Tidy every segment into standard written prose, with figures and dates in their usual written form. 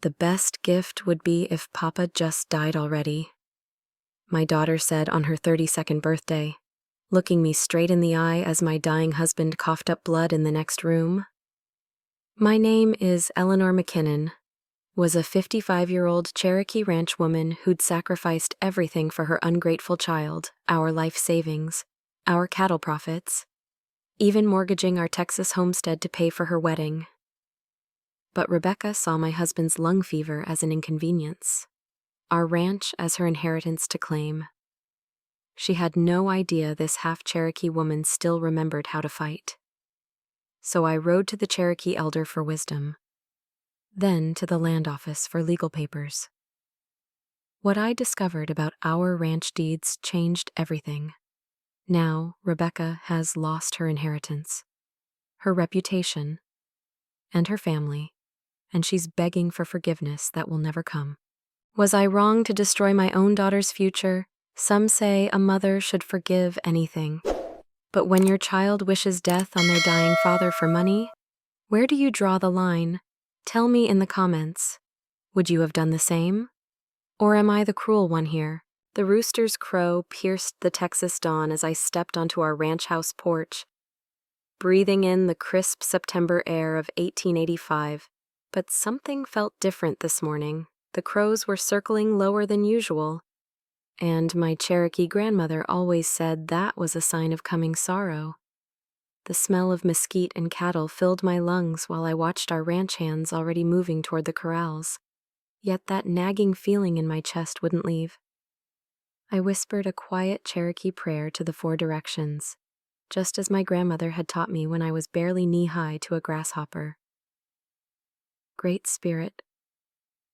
The best gift would be if Papa just died already, my daughter said on her 32nd birthday, looking me straight in the eye as my dying husband coughed up blood in the next room. My name is Eleanor McKinnon, was a 55-year-old Cherokee ranch woman who'd sacrificed everything for her ungrateful child, our life savings, our cattle profits, even mortgaging our Texas homestead to pay for her wedding. But Rebecca saw my husband's lung fever as an inconvenience, our ranch as her inheritance to claim. She had no idea this half-Cherokee woman still remembered how to fight. So I rode to the Cherokee elder for wisdom, then to the land office for legal papers. What I discovered about our ranch deeds changed everything. Now, Rebecca has lost her inheritance, her reputation, and her family, and she's begging for forgiveness that will never come. Was I wrong to destroy my own daughter's future? Some say a mother should forgive anything. But when your child wishes death on their dying father for money, where do you draw the line? Tell me in the comments. Would you have done the same? Or am I the cruel one here? The rooster's crow pierced the Texas dawn as I stepped onto our ranch house porch, breathing in the crisp September air of 1885. But something felt different this morning. The crows were circling lower than usual, and my Cherokee grandmother always said that was a sign of coming sorrow. The smell of mesquite and cattle filled my lungs while I watched our ranch hands already moving toward the corrals, yet that nagging feeling in my chest wouldn't leave. I whispered a quiet Cherokee prayer to the four directions, just as my grandmother had taught me when I was barely knee-high to a grasshopper. Great Spirit,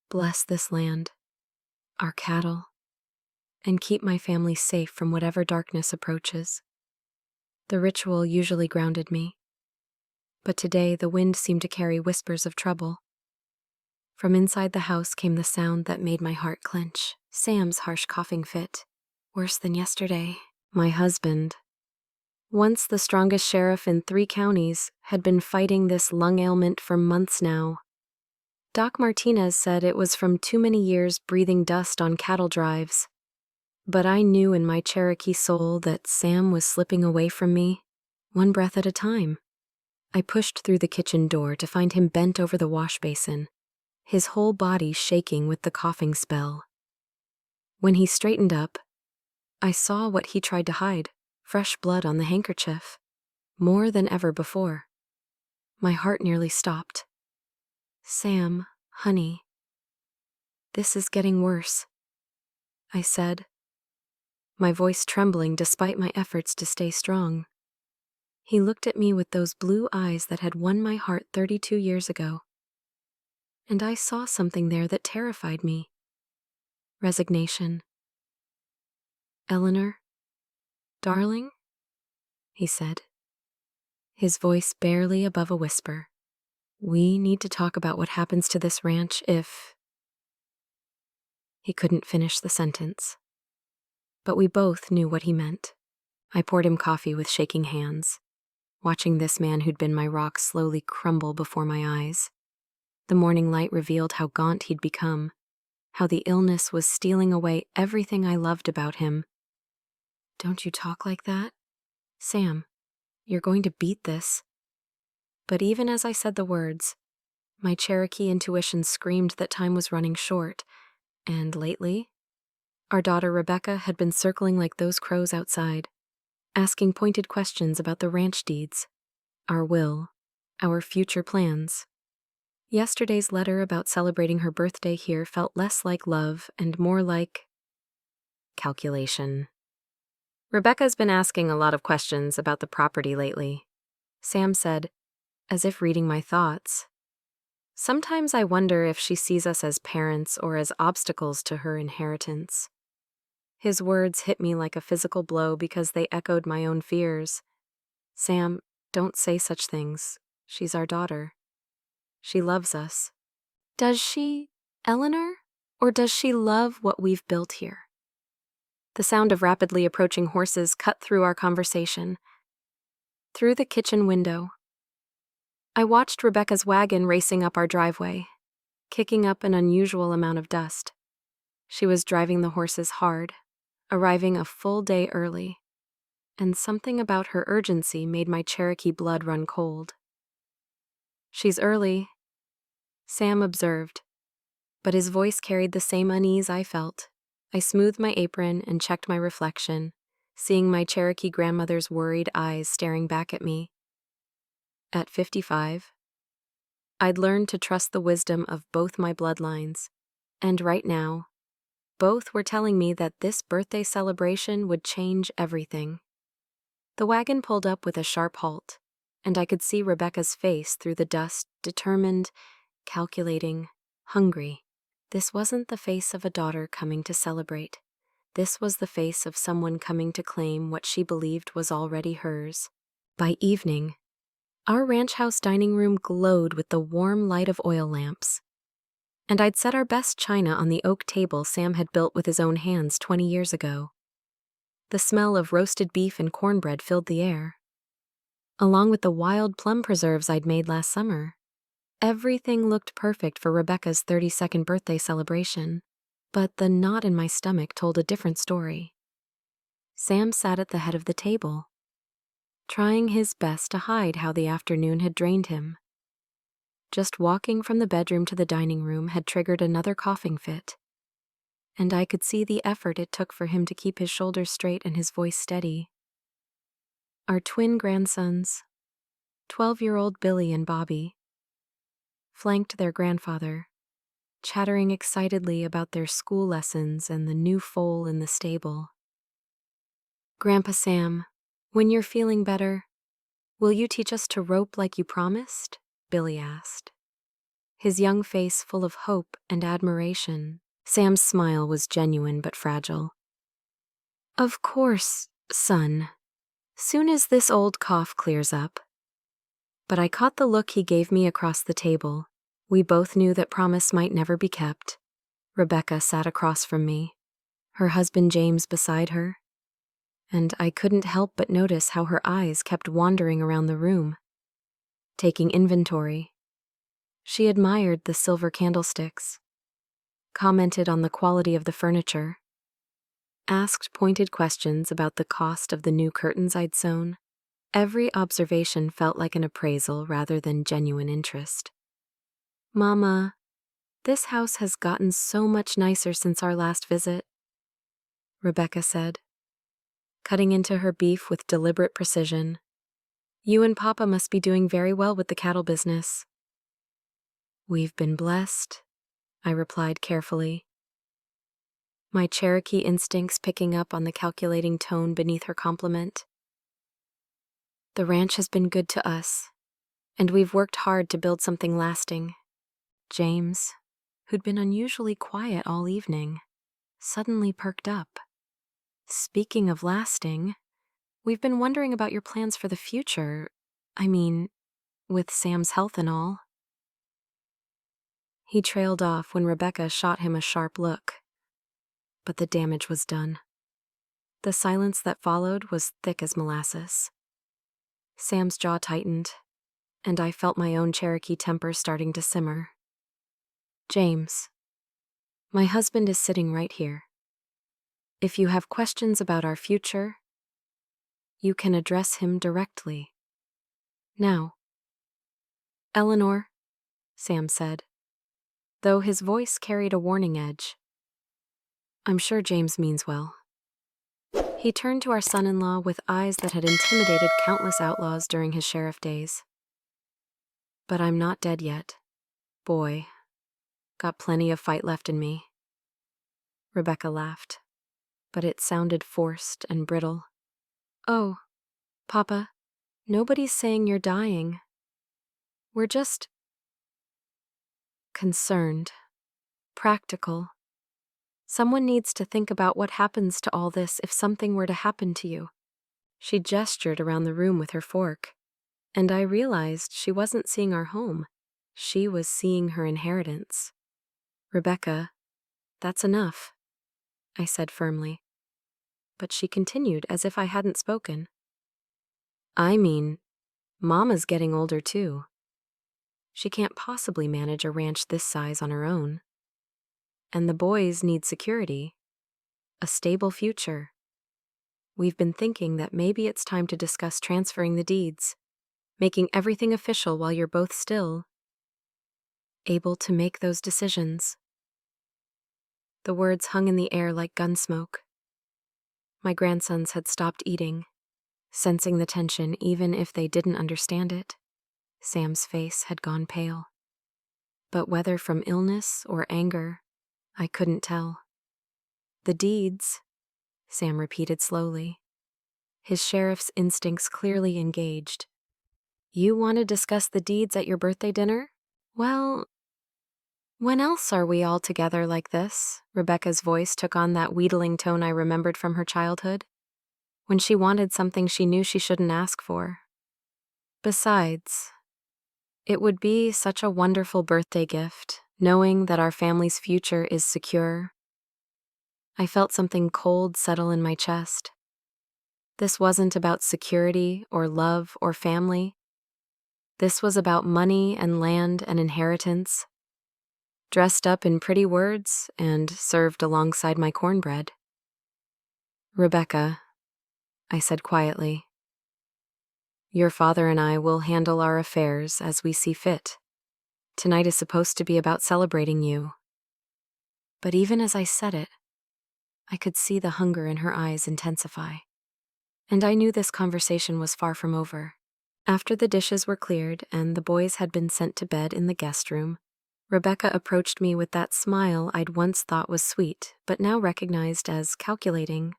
bless this land, our cattle, and keep my family safe from whatever darkness approaches. The ritual usually grounded me, but today the wind seemed to carry whispers of trouble. From inside the house came the sound that made my heart clench. Sam's harsh coughing fit, worse than yesterday. My husband, once the strongest sheriff in 3 counties, had been fighting this lung ailment for months now. Doc Martinez said it was from too many years breathing dust on cattle drives. But I knew in my Cherokee soul that Sam was slipping away from me, one breath at a time. I pushed through the kitchen door to find him bent over the wash basin, his whole body shaking with the coughing spell. When he straightened up, I saw what he tried to hide, fresh blood on the handkerchief, more than ever before. My heart nearly stopped. Sam, honey, this is getting worse, I said, my voice trembling despite my efforts to stay strong. He looked at me with those blue eyes that had won my heart 32 years ago. And I saw something there that terrified me. Resignation. Eleanor, darling, he said, his voice barely above a whisper. We need to talk about what happens to this ranch if... He couldn't finish the sentence. But we both knew what he meant. I poured him coffee with shaking hands, watching this man who'd been my rock slowly crumble before my eyes. The morning light revealed how gaunt he'd become, how the illness was stealing away everything I loved about him. Don't you talk like that? Sam, you're going to beat this. But even as I said the words, my Cherokee intuition screamed that time was running short, and lately, our daughter Rebecca had been circling like those crows outside, asking pointed questions about the ranch deeds, our will, our future plans. Yesterday's letter about celebrating her birthday here felt less like love and more like calculation. Rebecca's been asking a lot of questions about the property lately, Sam said, as if reading my thoughts. Sometimes I wonder if she sees us as parents or as obstacles to her inheritance. His words hit me like a physical blow because they echoed my own fears. Sam, don't say such things. She's our daughter. She loves us. Does she, Eleanor? Or does she love what we've built here? The sound of rapidly approaching horses cut through our conversation. Through the kitchen window, I watched Rebecca's wagon racing up our driveway. kicking up an unusual amount of dust. She was driving the horses hard, arriving a full day early, and something about her urgency made my Cherokee blood run cold. "She's early," Sam observed, but his voice carried the same unease I felt. I smoothed my apron and checked my reflection, seeing my Cherokee grandmother's worried eyes staring back at me. At 55, I'd learned to trust the wisdom of both my bloodlines, and right now, both were telling me that this birthday celebration would change everything. The wagon pulled up with a sharp halt, and I could see Rebecca's face through the dust, determined, calculating, hungry. This wasn't the face of a daughter coming to celebrate. This was the face of someone coming to claim what she believed was already hers. By evening, our ranch house dining room glowed with the warm light of oil lamps, and I'd set our best china on the oak table Sam had built with his own hands 20 years ago. The smell of roasted beef and cornbread filled the air, along with the wild plum preserves I'd made last summer. Everything looked perfect for Rebecca's 32nd birthday celebration, but the knot in my stomach told a different story. Sam sat at the head of the table, trying his best to hide how the afternoon had drained him. Just walking from the bedroom to the dining room had triggered another coughing fit, and I could see the effort it took for him to keep his shoulders straight and his voice steady. Our twin grandsons, 12-year-old Billy and Bobby, flanked their grandfather, chattering excitedly about their school lessons and the new foal in the stable. "Grandpa Sam, when you're feeling better, will you teach us to rope like you promised?" Billy asked, his young face full of hope and admiration. Sam's smile was genuine but fragile. "Of course, son. Soon as this old cough clears up." But I caught the look he gave me across the table. We both knew that promise might never be kept. Rebecca sat across from me, her husband James beside her, and I couldn't help but notice how her eyes kept wandering around the room, taking inventory. She admired the silver candlesticks, commented on the quality of the furniture, asked pointed questions about the cost of the new curtains I'd sewn. Every observation felt like an appraisal rather than genuine interest. "Mama, this house has gotten so much nicer since our last visit," Rebecca said, cutting into her beef with deliberate precision. "You and Papa must be doing very well with the cattle business." "We've been blessed," I replied carefully, my Cherokee instincts picking up on the calculating tone beneath her compliment. "The ranch has been good to us, and we've worked hard to build something lasting." James, who'd been unusually quiet all evening, suddenly perked up. "Speaking of lasting, we've been wondering about your plans for the future. I mean, with Sam's health and all." He trailed off when Rebecca shot him a sharp look, but the damage was done. The silence that followed was thick as molasses. Sam's jaw tightened, and I felt my own Cherokee temper starting to simmer. "James, my husband is sitting right here. If you have questions about our future, you can address him directly. Now." "Eleanor," Sam said, though his voice carried a warning edge. "I'm sure James means well." He turned to our son-in-law with eyes that had intimidated countless outlaws during his sheriff days. "But I'm not dead yet. Boy, got plenty of fight left in me." Rebecca laughed, but it sounded forced and brittle. "Oh, Papa, nobody's saying you're dying. We're just concerned, practical. Someone needs to think about what happens to all this if something were to happen to you." She gestured around the room with her fork, and I realized she wasn't seeing our home. She was seeing her inheritance. "Rebecca, that's enough," I said firmly. But she continued as if I hadn't spoken. "I mean, Mama's getting older too. She can't possibly manage a ranch this size on her own. And the boys need security, a stable future. We've been thinking that maybe it's time to discuss transferring the deeds, making everything official while you're both still able to make those decisions. The words hung in the air like gun smoke. My grandsons had stopped eating, sensing the tension even if they didn't understand it. Sam's face had gone pale. But whether from illness or anger, I couldn't tell. The deeds, Sam repeated slowly, his sheriff's instincts clearly engaged. You want to discuss the deeds at your birthday dinner? Well, when else are we all together like this? Rebecca's voice took on that wheedling tone I remembered from her childhood, when she wanted something she knew she shouldn't ask for. Besides, it would be such a wonderful birthday gift, knowing that our family's future is secure. I felt something cold settle in my chest. This wasn't about security or love or family. This was about money and land and inheritance, dressed up in pretty words and served alongside my cornbread. Rebecca, I said quietly, your father and I will handle our affairs as we see fit. Tonight is supposed to be about celebrating you. But even as I said it, I could see the hunger in her eyes intensify. And I knew this conversation was far from over. After the dishes were cleared and the boys had been sent to bed in the guest room, Rebecca approached me with that smile I'd once thought was sweet, but now recognized as calculating.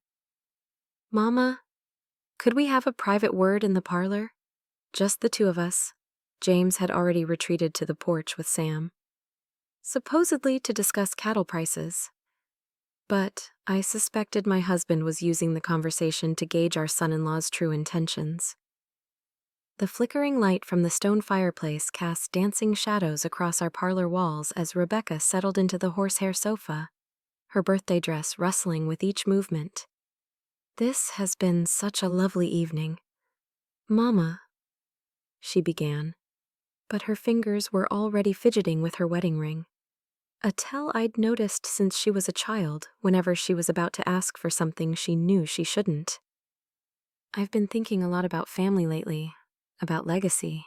Mama, could we have a private word in the parlor? Just the two of us. James had already retreated to the porch with Sam, supposedly to discuss cattle prices. But I suspected my husband was using the conversation to gauge our son-in-law's true intentions. The flickering light from the stone fireplace cast dancing shadows across our parlor walls as Rebecca settled into the horsehair sofa, her birthday dress rustling with each movement. This has been such a lovely evening. Mama, she began, but her fingers were already fidgeting with her wedding ring. A tell I'd noticed since she was a child, whenever she was about to ask for something she knew she shouldn't. I've been thinking a lot about family lately, about legacy,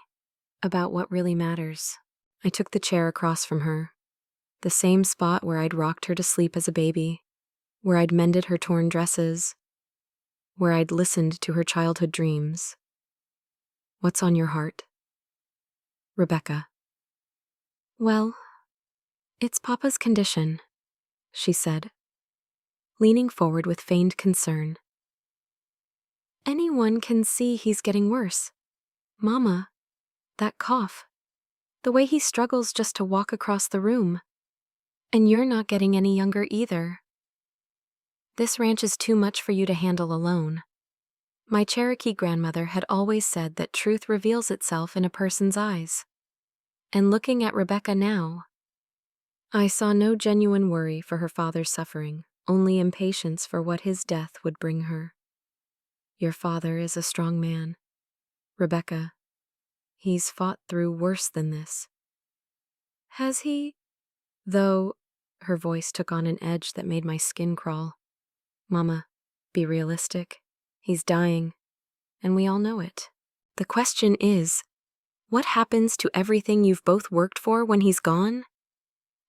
about what really matters. I took the chair across from her, the same spot where I'd rocked her to sleep as a baby, where I'd mended her torn dresses, where I'd listened to her childhood dreams. What's on your heart? Rebecca. Well, it's Papa's condition, she said, leaning forward with feigned concern. Anyone can see he's getting worse. Mama, that cough, the way he struggles just to walk across the room. And you're not getting any younger either. This ranch is too much for you to handle alone. My Cherokee grandmother had always said that truth reveals itself in a person's eyes. And looking at Rebecca now, I saw no genuine worry for her father's suffering, only impatience for what his death would bring her. Your father is a strong man. Rebecca, he's fought through worse than this. Has he? Though, her voice took on an edge that made my skin crawl. Mama, be realistic. He's dying, and we all know it. The question is, what happens to everything you've both worked for when he's gone?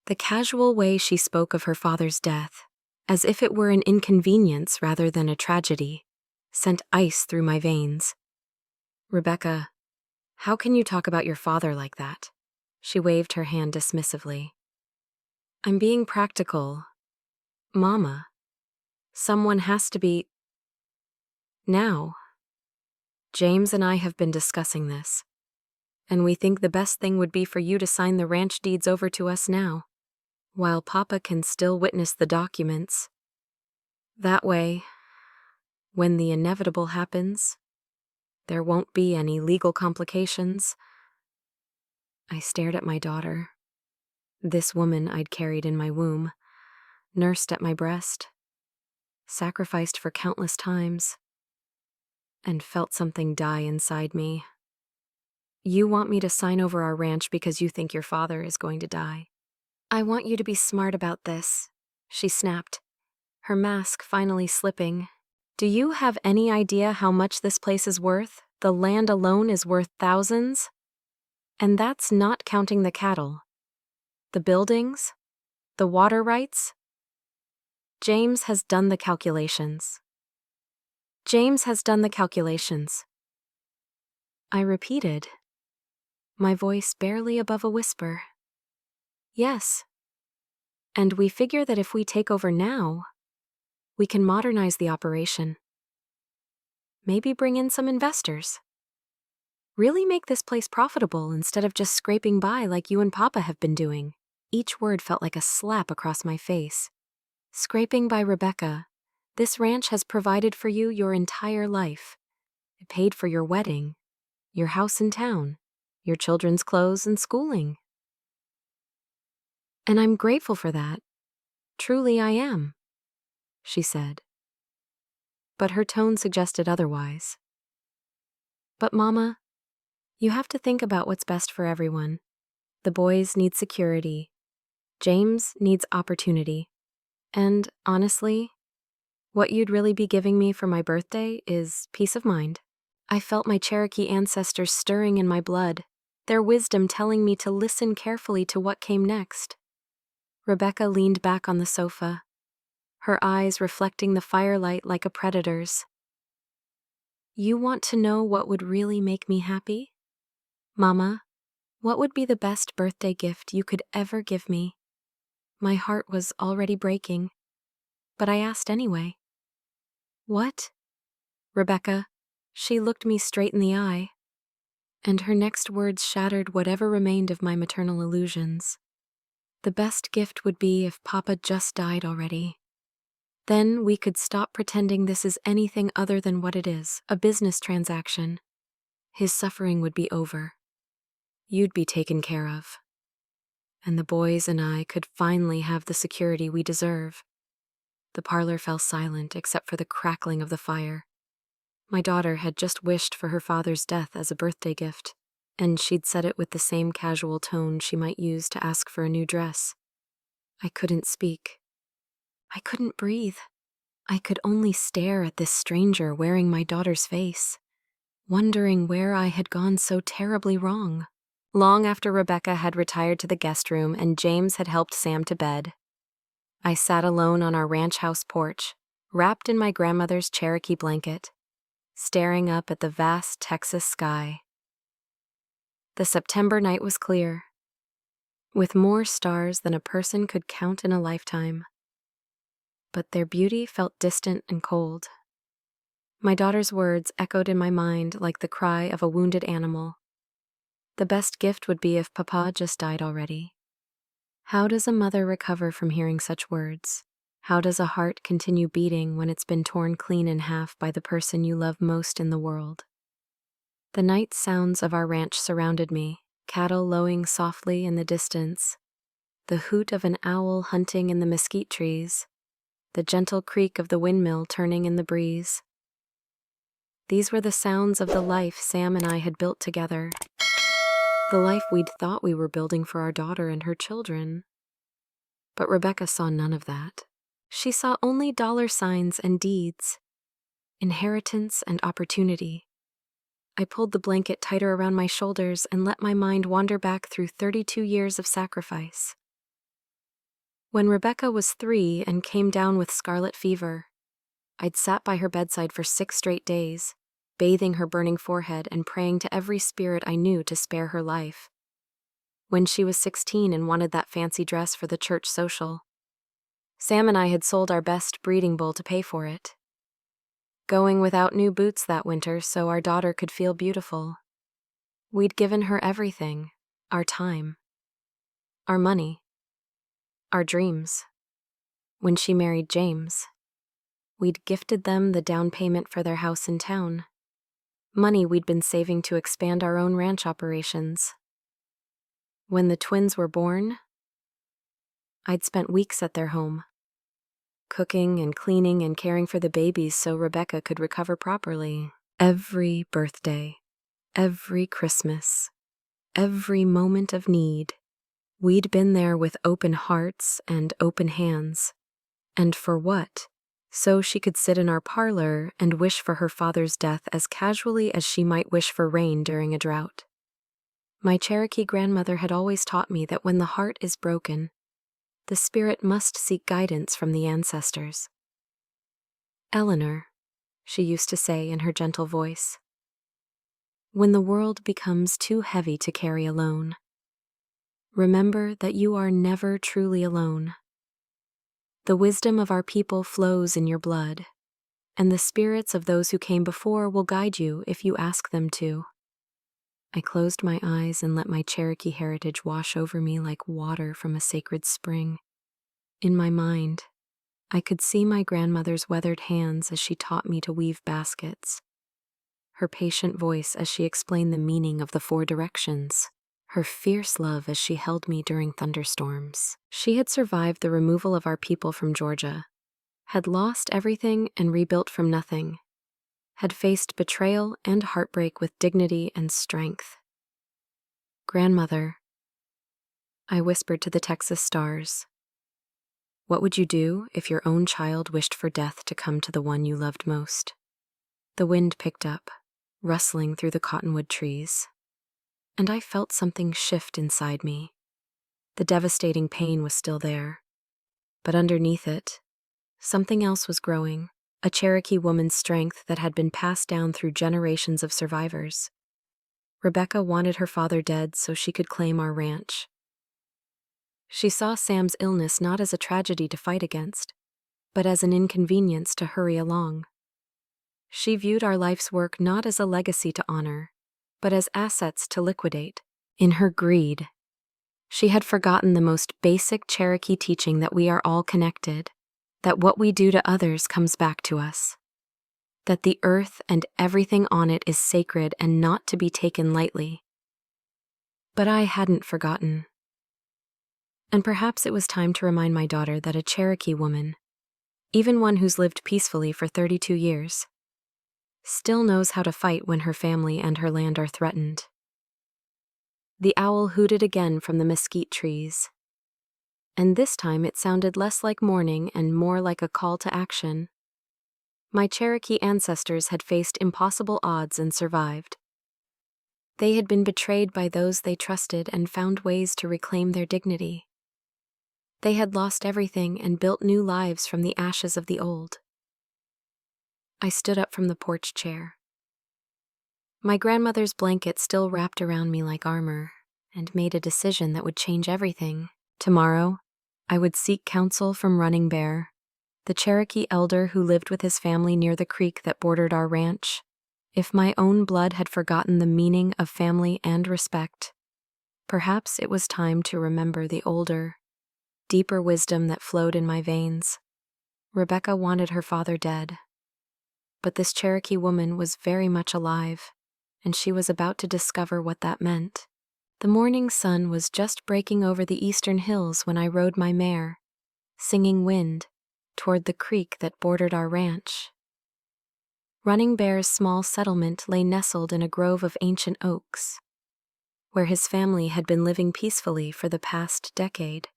The casual way she spoke of her father's death, as if it were an inconvenience rather than a tragedy, sent ice through my veins. Rebecca, how can you talk about your father like that? She waved her hand dismissively. I'm being practical. Mama, someone has to be. Now. James and I have been discussing this, and we think the best thing would be for you to sign the ranch deeds over to us now, while Papa can still witness the documents. That way, when the inevitable happens, there won't be any legal complications. I stared at my daughter, this woman I'd carried in my womb, nursed at my breast, sacrificed for countless times, and felt something die inside me. You want me to sign over our ranch because you think your father is going to die. I want you to be smart about this, she snapped, her mask finally slipping. Do you have any idea how much this place is worth? The land alone is worth thousands. And that's not counting the cattle, the buildings, the water rights. James has done the calculations. James has done the calculations. I repeated, my voice barely above a whisper. Yes. And we figure that if we take over now, we can modernize the operation. Maybe bring in some investors. Really make this place profitable instead of just scraping by like you and Papa have been doing. Each word felt like a slap across my face. Scraping by, Rebecca. This ranch has provided for you your entire life. It paid for your wedding, your house in town, your children's clothes and schooling. And I'm grateful for that. Truly I am, she said. But her tone suggested otherwise. But Mama, you have to think about what's best for everyone. The boys need security. James needs opportunity. And honestly, what you'd really be giving me for my birthday is peace of mind. I felt my Cherokee ancestors stirring in my blood, their wisdom telling me to listen carefully to what came next. Rebecca leaned back on the sofa, her eyes reflecting the firelight like a predator's. You want to know what would really make me happy? Mama, what would be the best birthday gift you could ever give me? My heart was already breaking, but I asked anyway. What? Rebecca, she looked me straight in the eye, and her next words shattered whatever remained of my maternal illusions. The best gift would be if Papa just died already. Then we could stop pretending this is anything other than what it is, a business transaction. His suffering would be over. You'd be taken care of. And the boys and I could finally have the security we deserve. The parlor fell silent except for the crackling of the fire. My daughter had just wished for her father's death as a birthday gift, and she'd said it with the same casual tone she might use to ask for a new dress. I couldn't speak. I couldn't breathe. I could only stare at this stranger wearing my daughter's face, wondering where I had gone so terribly wrong. Long after Rebecca had retired to the guest room and James had helped Sam to bed, I sat alone on our ranch house porch, wrapped in my grandmother's Cherokee blanket, staring up at the vast Texas sky. The September night was clear, with more stars than a person could count in a lifetime. But their beauty felt distant and cold. My daughter's words echoed in my mind like the cry of a wounded animal. The best gift would be if Papa just died already. How does a mother recover from hearing such words? How does a heart continue beating when it's been torn clean in half by the person you love most in the world? The night sounds of our ranch surrounded me, cattle lowing softly in the distance, the hoot of an owl hunting in the mesquite trees, the gentle creak of the windmill turning in the breeze. These were the sounds of the life Sam and I had built together, the life we'd thought we were building for our daughter and her children. But Rebecca saw none of that. She saw only dollar signs and deeds, inheritance and opportunity. I pulled the blanket tighter around my shoulders and let my mind wander back through 32 years of sacrifice. When Rebecca was 3 and came down with scarlet fever, I'd sat by her bedside for 6 straight days, bathing her burning forehead and praying to every spirit I knew to spare her life. When she was 16 and wanted that fancy dress for the church social, Sam and I had sold our best breeding bull to pay for it, going without new boots that winter so our daughter could feel beautiful. We'd given her everything, our time, our money, our dreams. When she married James, we'd gifted them the down payment for their house in town, money we'd been saving to expand our own ranch operations. When the twins were born, I'd spent weeks at their home, cooking and cleaning and caring for the babies so Rebecca could recover properly. Every birthday, every Christmas, every moment of need. We'd been there with open hearts and open hands. And for what? So she could sit in our parlor and wish for her father's death as casually as she might wish for rain during a drought. My Cherokee grandmother had always taught me that when the heart is broken, the spirit must seek guidance from the ancestors. Eleanor, she used to say in her gentle voice, when the world becomes too heavy to carry alone, remember that you are never truly alone. The wisdom of our people flows in your blood, and the spirits of those who came before will guide you if you ask them to. I closed my eyes and let my Cherokee heritage wash over me like water from a sacred spring. In my mind, I could see my grandmother's weathered hands as she taught me to weave baskets, her patient voice as she explained the meaning of the 4 directions, her fierce love as she held me during thunderstorms. She had survived the removal of our people from Georgia, had lost everything and rebuilt from nothing, had faced betrayal and heartbreak with dignity and strength. Grandmother, I whispered to the Texas stars, what would you do if your own child wished for death to come to the one you loved most? The wind picked up, rustling through the cottonwood trees, and I felt something shift inside me. The devastating pain was still there, but underneath it, something else was growing, a Cherokee woman's strength that had been passed down through generations of survivors. Rebecca wanted her father dead so she could claim our ranch. She saw Sam's illness not as a tragedy to fight against, but as an inconvenience to hurry along. She viewed our life's work not as a legacy to honor, but as assets to liquidate. In her greed, she had forgotten the most basic Cherokee teaching that we are all connected, that what we do to others comes back to us, that the earth and everything on it is sacred and not to be taken lightly. But I hadn't forgotten. And perhaps it was time to remind my daughter that a Cherokee woman, even one who's lived peacefully for 32 years, still knows how to fight when her family and her land are threatened. The owl hooted again from the mesquite trees, and this time it sounded less like mourning and more like a call to action. My Cherokee ancestors had faced impossible odds and survived. They had been betrayed by those they trusted and found ways to reclaim their dignity. They had lost everything and built new lives from the ashes of the old. I stood up from the porch chair. My grandmother's blanket still wrapped around me like armor, and made a decision that would change everything. Tomorrow, I would seek counsel from Running Bear, the Cherokee elder who lived with his family near the creek that bordered our ranch. If my own blood had forgotten the meaning of family and respect, perhaps it was time to remember the older, deeper wisdom that flowed in my veins. Rebecca wanted her father dead, but this Cherokee woman was very much alive, and she was about to discover what that meant. The morning sun was just breaking over the eastern hills when I rode my mare, singing Wind, toward the creek that bordered our ranch. Running Bear's small settlement lay nestled in a grove of ancient oaks, where his family had been living peacefully for the past decade.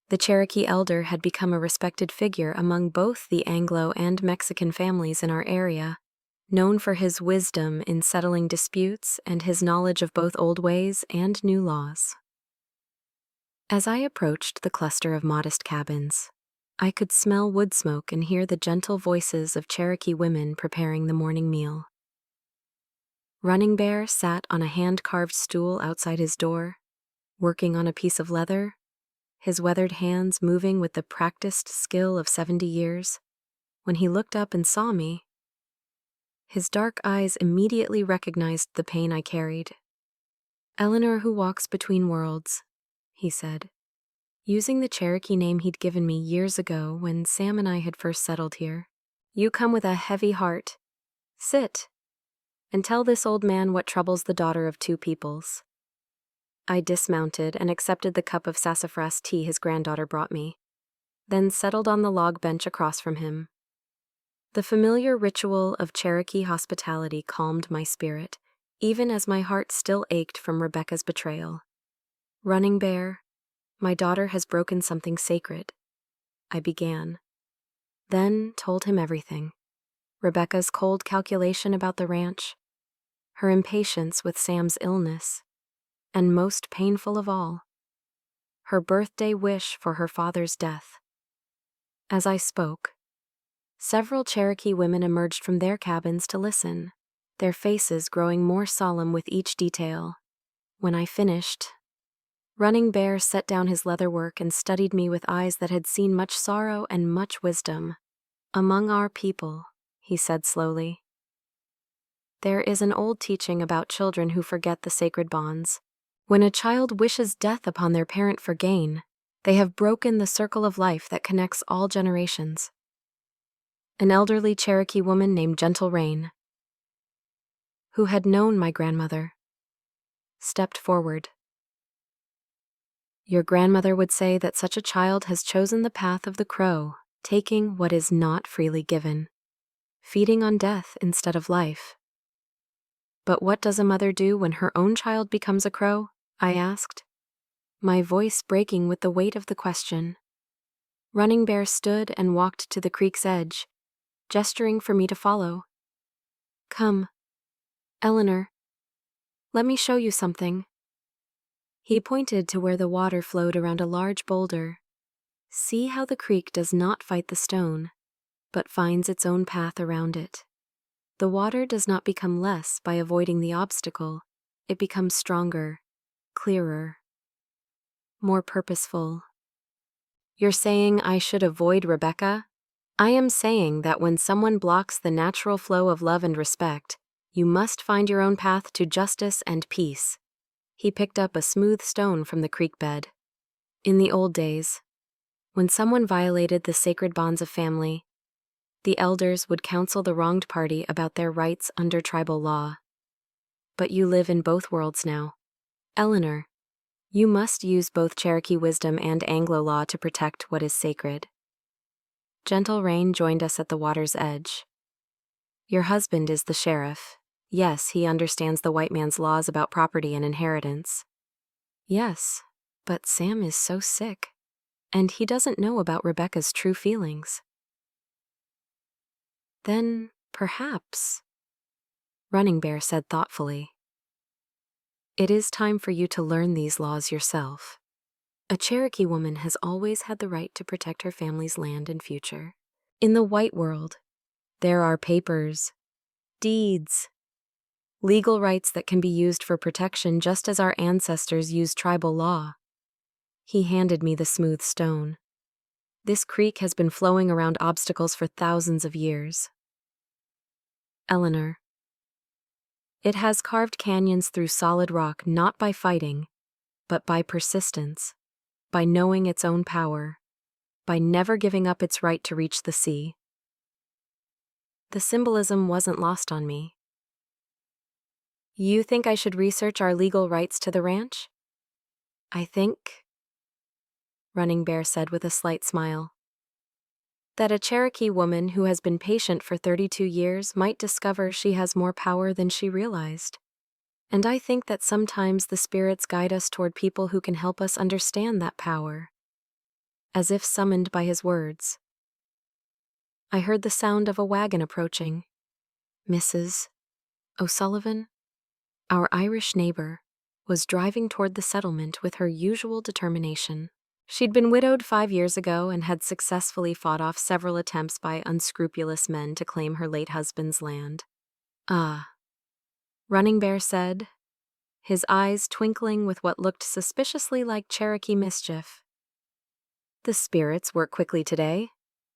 The Cherokee elder had become a respected figure among both the Anglo and Mexican families in our area, known for his wisdom in settling disputes and his knowledge of both old ways and new laws. As I approached the cluster of modest cabins, I could smell wood smoke and hear the gentle voices of Cherokee women preparing the morning meal. Running Bear sat on a hand-carved stool outside his door, working on a piece of leather, his weathered hands moving with the practiced skill of 70 years. When he looked up and saw me, his dark eyes immediately recognized the pain I carried. "Eleanor who walks between worlds," he said, using the Cherokee name he'd given me years ago when Sam and I had first settled here. "You come with a heavy heart. Sit, and tell this old man what troubles the daughter of two peoples." I dismounted and accepted the cup of sassafras tea his granddaughter brought me, then settled on the log bench across from him. The familiar ritual of Cherokee hospitality calmed my spirit, even as my heart still ached from Rebecca's betrayal. "Running Bear, my daughter has broken something sacred," I began. Then told him everything. Rebecca's cold calculation about the ranch, her impatience with Sam's illness, and most painful of all, her birthday wish for her father's death. As I spoke, several Cherokee women emerged from their cabins to listen, their faces growing more solemn with each detail. When I finished, Running Bear set down his leatherwork and studied me with eyes that had seen much sorrow and much wisdom. "Among our people," he said slowly, "there is an old teaching about children who forget the sacred bonds. When a child wishes death upon their parent for gain, they have broken the circle of life that connects all generations." An elderly Cherokee woman named Gentle Rain, who had known my grandmother, stepped forward. "Your grandmother would say that such a child has chosen the path of the crow, taking what is not freely given, feeding on death instead of life." "But what does a mother do when her own child becomes a crow?" I asked, my voice breaking with the weight of the question. Running Bear stood and walked to the creek's edge, gesturing for me to follow. "Come, Eleanor, let me show you something." He pointed to where the water flowed around a large boulder. "See how the creek does not fight the stone, but finds its own path around it. The water does not become less by avoiding the obstacle, it becomes stronger, clearer, more purposeful." "You're saying I should avoid Rebecca?" "I am saying that when someone blocks the natural flow of love and respect, you must find your own path to justice and peace." He picked up a smooth stone from the creek bed. "In the old days, when someone violated the sacred bonds of family, the elders would counsel the wronged party about their rights under tribal law. But you live in both worlds now. Eleanor, you must use both Cherokee wisdom and Anglo law to protect what is sacred." Gentle Rain joined us at the water's edge. "Your husband is the sheriff. Yes, he understands the white man's laws about property and inheritance." "Yes, but Sam is so sick, and he doesn't know about Rebecca's true feelings." "Then, perhaps," Running Bear said thoughtfully, "it is time for you to learn these laws yourself. A Cherokee woman has always had the right to protect her family's land and future. In the white world, there are papers, deeds, legal rights that can be used for protection just as our ancestors used tribal law." He handed me the smooth stone. "This creek has been flowing around obstacles for thousands of years. Eleanor, it has carved canyons through solid rock not by fighting, but by persistence, by knowing its own power, by never giving up its right to reach the sea." The symbolism wasn't lost on me. "You think I should research our legal rights to the ranch?" "I think," Running Bear said with a slight smile, "that a Cherokee woman who has been patient for 32 years might discover she has more power than she realized. And I think that sometimes the spirits guide us toward people who can help us understand that power." As if summoned by his words, I heard the sound of a wagon approaching. Mrs. O'Sullivan, our Irish neighbor, was driving toward the settlement with her usual determination. She'd been widowed 5 years ago and had successfully fought off several attempts by unscrupulous men to claim her late husband's land. "Ah," Running Bear said, his eyes twinkling with what looked suspiciously like Cherokee mischief. "The spirits work quickly today.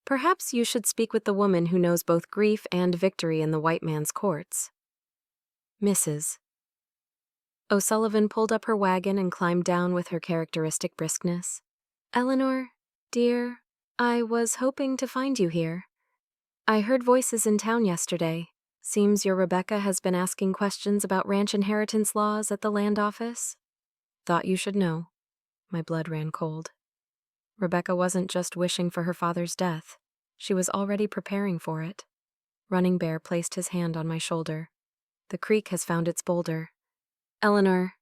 Perhaps you should speak with the woman who knows both grief and victory in the white man's courts." Mrs. O'Sullivan pulled up her wagon and climbed down with her characteristic briskness. "Eleanor, dear, I was hoping to find you here. I heard voices in town yesterday. Seems your Rebecca has been asking questions about ranch inheritance laws at the land office." "Thought you should know." My blood ran cold. Rebecca wasn't just wishing for her father's death. She was already preparing for it. Running Bear placed his hand on my shoulder. The creek has found its boulder. Eleanor,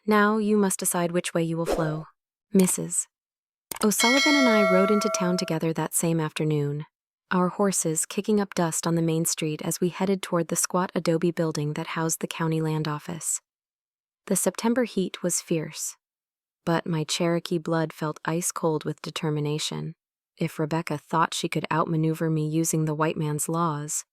now you must decide which way you will flow. Mrs. O'Sullivan and I rode into town together that same afternoon, our horses kicking up dust on the main street as we headed toward the squat adobe building that housed the county land office. The September heat was fierce, but my Cherokee blood felt ice cold with determination. If Rebecca thought she could outmaneuver me using the white man's laws,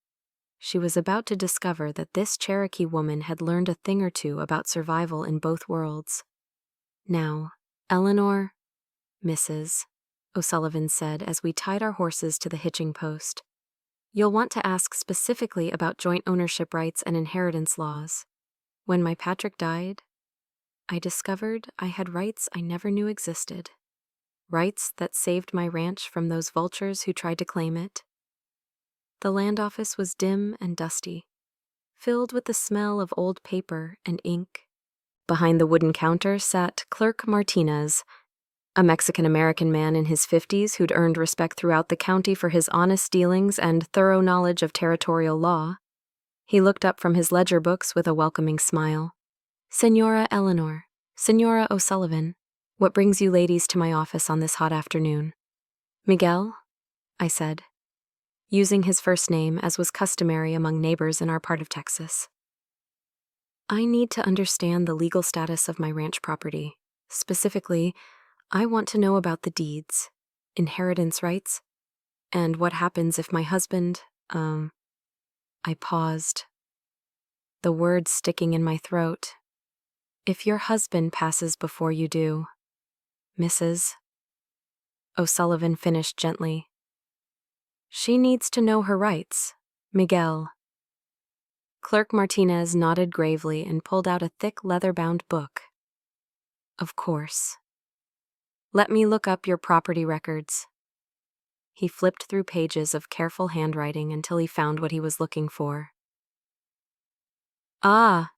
she was about to discover that this Cherokee woman had learned a thing or two about survival in both worlds. Now, Eleanor, Mrs. O'Sullivan said as we tied our horses to the hitching post, you'll want to ask specifically about joint ownership rights and inheritance laws. When my Patrick died, I discovered I had rights I never knew existed. Rights that saved my ranch from those vultures who tried to claim it. The land office was dim and dusty, filled with the smell of old paper and ink. Behind the wooden counter sat Clerk Martinez, a Mexican-American man in his 50s who'd earned respect throughout the county for his honest dealings and thorough knowledge of territorial law. He looked up from his ledger books with a welcoming smile. Senora Eleanor, Senora O'Sullivan, what brings you ladies to my office on this hot afternoon? Miguel, I said, using his first name as was customary among neighbors in our part of Texas. I need to understand the legal status of my ranch property. Specifically, I want to know about the deeds, inheritance rights, and what happens if my husband, I paused, the words sticking in my throat. If your husband passes before you do, Mrs. O'Sullivan finished gently. She needs to know her rights, Miguel. Clerk Martinez nodded gravely and pulled out a thick leather-bound book. Of course. Let me look up your property records. He flipped through pages of careful handwriting until he found what he was looking for. Ah,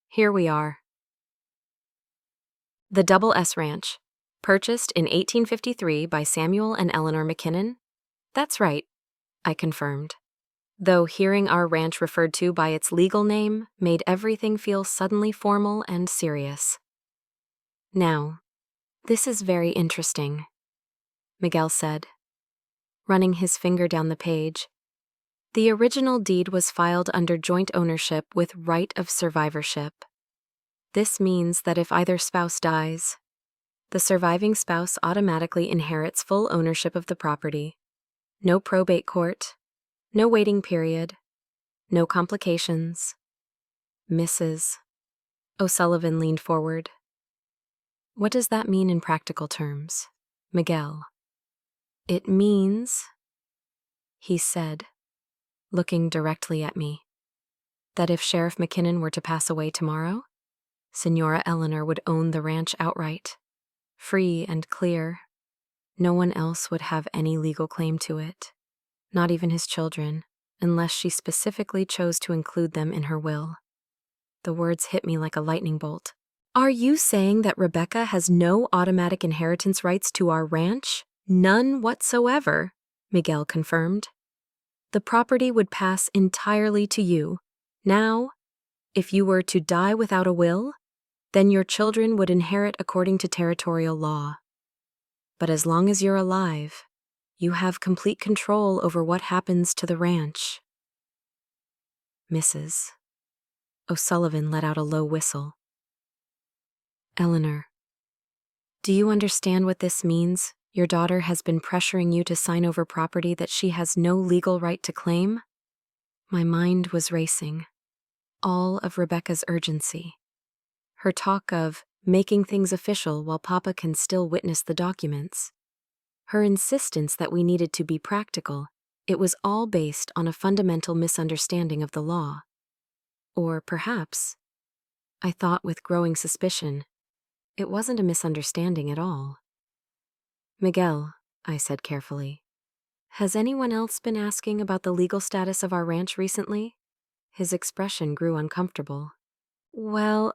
here we are. The Double S Ranch, purchased in 1853 by Samuel and Eleanor McKinnon? That's right, I confirmed, though hearing our ranch referred to by its legal name made everything feel suddenly formal and serious. Now, this is very interesting, Miguel said, running his finger down the page. The original deed was filed under joint ownership with right of survivorship. This means that if either spouse dies, the surviving spouse automatically inherits full ownership of the property. No probate court, no waiting period, no complications. Mrs. O'Sullivan leaned forward. What does that mean in practical terms, Miguel? It means, he said, looking directly at me, that if Sheriff McKinnon were to pass away tomorrow, Senora Eleanor would own the ranch outright, free and clear. No one else would have any legal claim to it, not even his children, unless she specifically chose to include them in her will. The words hit me like a lightning bolt. Are you saying that Rebecca has no automatic inheritance rights to our ranch? None whatsoever, Miguel confirmed. The property would pass entirely to you. Now, if you were to die without a will, then your children would inherit according to territorial law. But as long as you're alive, you have complete control over what happens to the ranch. Mrs. O'Sullivan let out a low whistle. Eleanor, do you understand what this means? Your daughter has been pressuring you to sign over property that she has no legal right to claim? My mind was racing. All of Rebecca's urgency. Her talk of making things official while Papa can still witness the documents. Her insistence that we needed to be practical. It was all based on a fundamental misunderstanding of the law. Or perhaps, I thought with growing suspicion, it wasn't a misunderstanding at all. Miguel, I said carefully, has anyone else been asking about the legal status of our ranch recently? His expression grew uncomfortable. Well,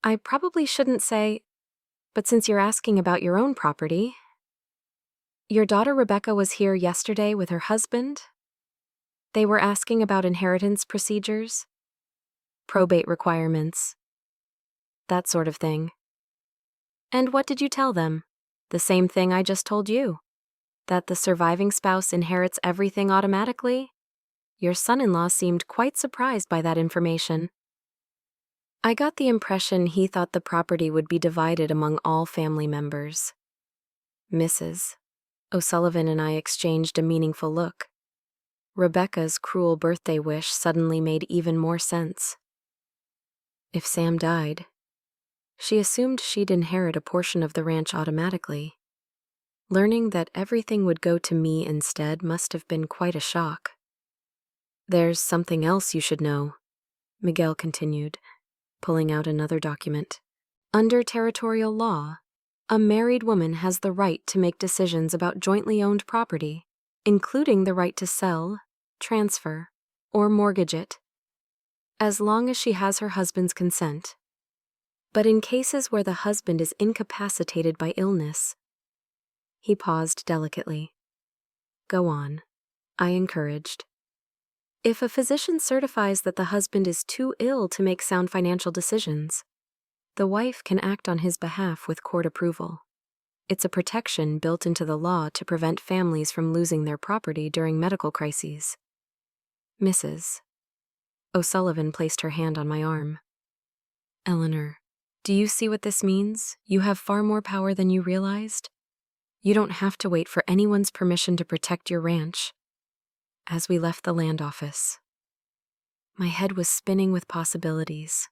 I probably shouldn't say, but since you're asking about your own property, your daughter Rebecca was here yesterday with her husband. They were asking about inheritance procedures. probate requirements, that sort of thing. And what did you tell them? The same thing I just told you. That the surviving spouse inherits everything automatically? Your son-in-law seemed quite surprised by that information. I got the impression he thought the property would be divided among all family members. Mrs. O'Sullivan and I exchanged a meaningful look. Rebecca's cruel birthday wish suddenly made even more sense. If Sam died, she assumed she'd inherit a portion of the ranch automatically. Learning that everything would go to me instead must have been quite a shock. There's something else you should know, Miguel continued, pulling out another document. Under territorial law, a married woman has the right to make decisions about jointly owned property, including the right to sell, transfer, or mortgage it, as long as she has her husband's consent. But in cases where the husband is incapacitated by illness— He paused delicately. Go on, I encouraged. If a physician certifies that the husband is too ill to make sound financial decisions, the wife can act on his behalf with court approval. It's a protection built into the law to prevent families from losing their property during medical crises. Mrs. O'Sullivan placed her hand on my arm. Eleanor, do you see what this means? You have far more power than you realized. You don't have to wait for anyone's permission to protect your ranch. As we left the land office, my head was spinning with possibilities.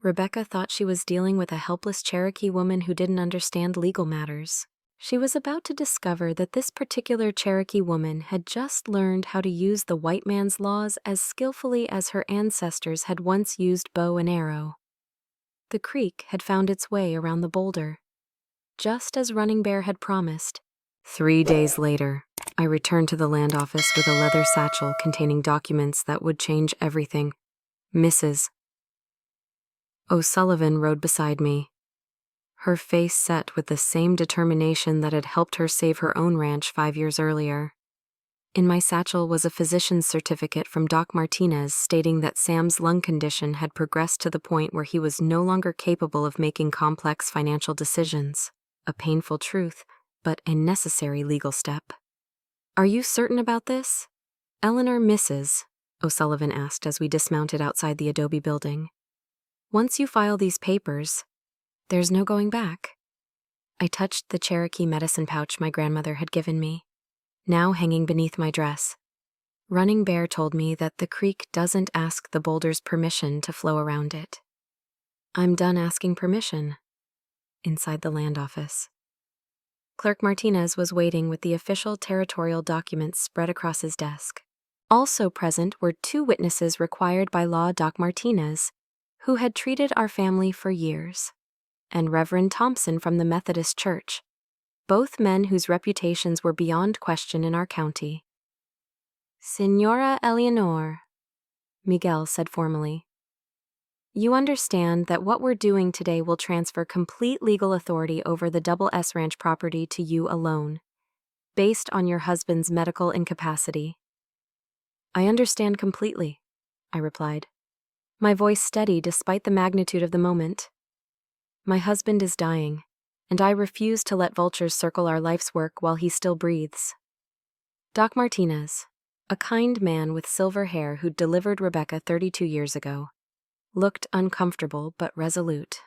Rebecca thought she was dealing with a helpless Cherokee woman who didn't understand legal matters. She was about to discover that this particular Cherokee woman had just learned how to use the white man's laws as skillfully as her ancestors had once used bow and arrow. The creek had found its way around the boulder, just as Running Bear had promised. 3 days later, I returned to the land office with a leather satchel containing documents that would change everything. Mrs. O'Sullivan rode beside me, her face set with the same determination that had helped her save her own ranch 5 years earlier. In my satchel was a physician's certificate from Doc Martinez stating that Sam's lung condition had progressed to the point where he was no longer capable of making complex financial decisions. A painful truth, but a necessary legal step. Are you certain about this? Eleanor Mrs. O'Sullivan asked as we dismounted outside the adobe building. Once you file these papers, there's no going back. I touched the Cherokee medicine pouch my grandmother had given me, now hanging beneath my dress. Running Bear told me that the creek doesn't ask the boulder's permission to flow around it. I'm done asking permission. Inside the land office, Clerk Martinez was waiting with the official territorial documents spread across his desk. Also present were 2 witnesses required by law, Doc Martinez, who had treated our family for years, and Reverend Thompson from the Methodist Church, both men whose reputations were beyond question in our county. Señora Eleanor, Miguel said formally, you understand that what we're doing today will transfer complete legal authority over the Double S Ranch property to you alone, based on your husband's medical incapacity. I understand completely, I replied, my voice steady despite the magnitude of the moment. My husband is dying, and I refuse to let vultures circle our life's work while he still breathes. Doc Martinez, a kind man with silver hair who'd delivered Rebecca 32 years ago, looked uncomfortable but resolute.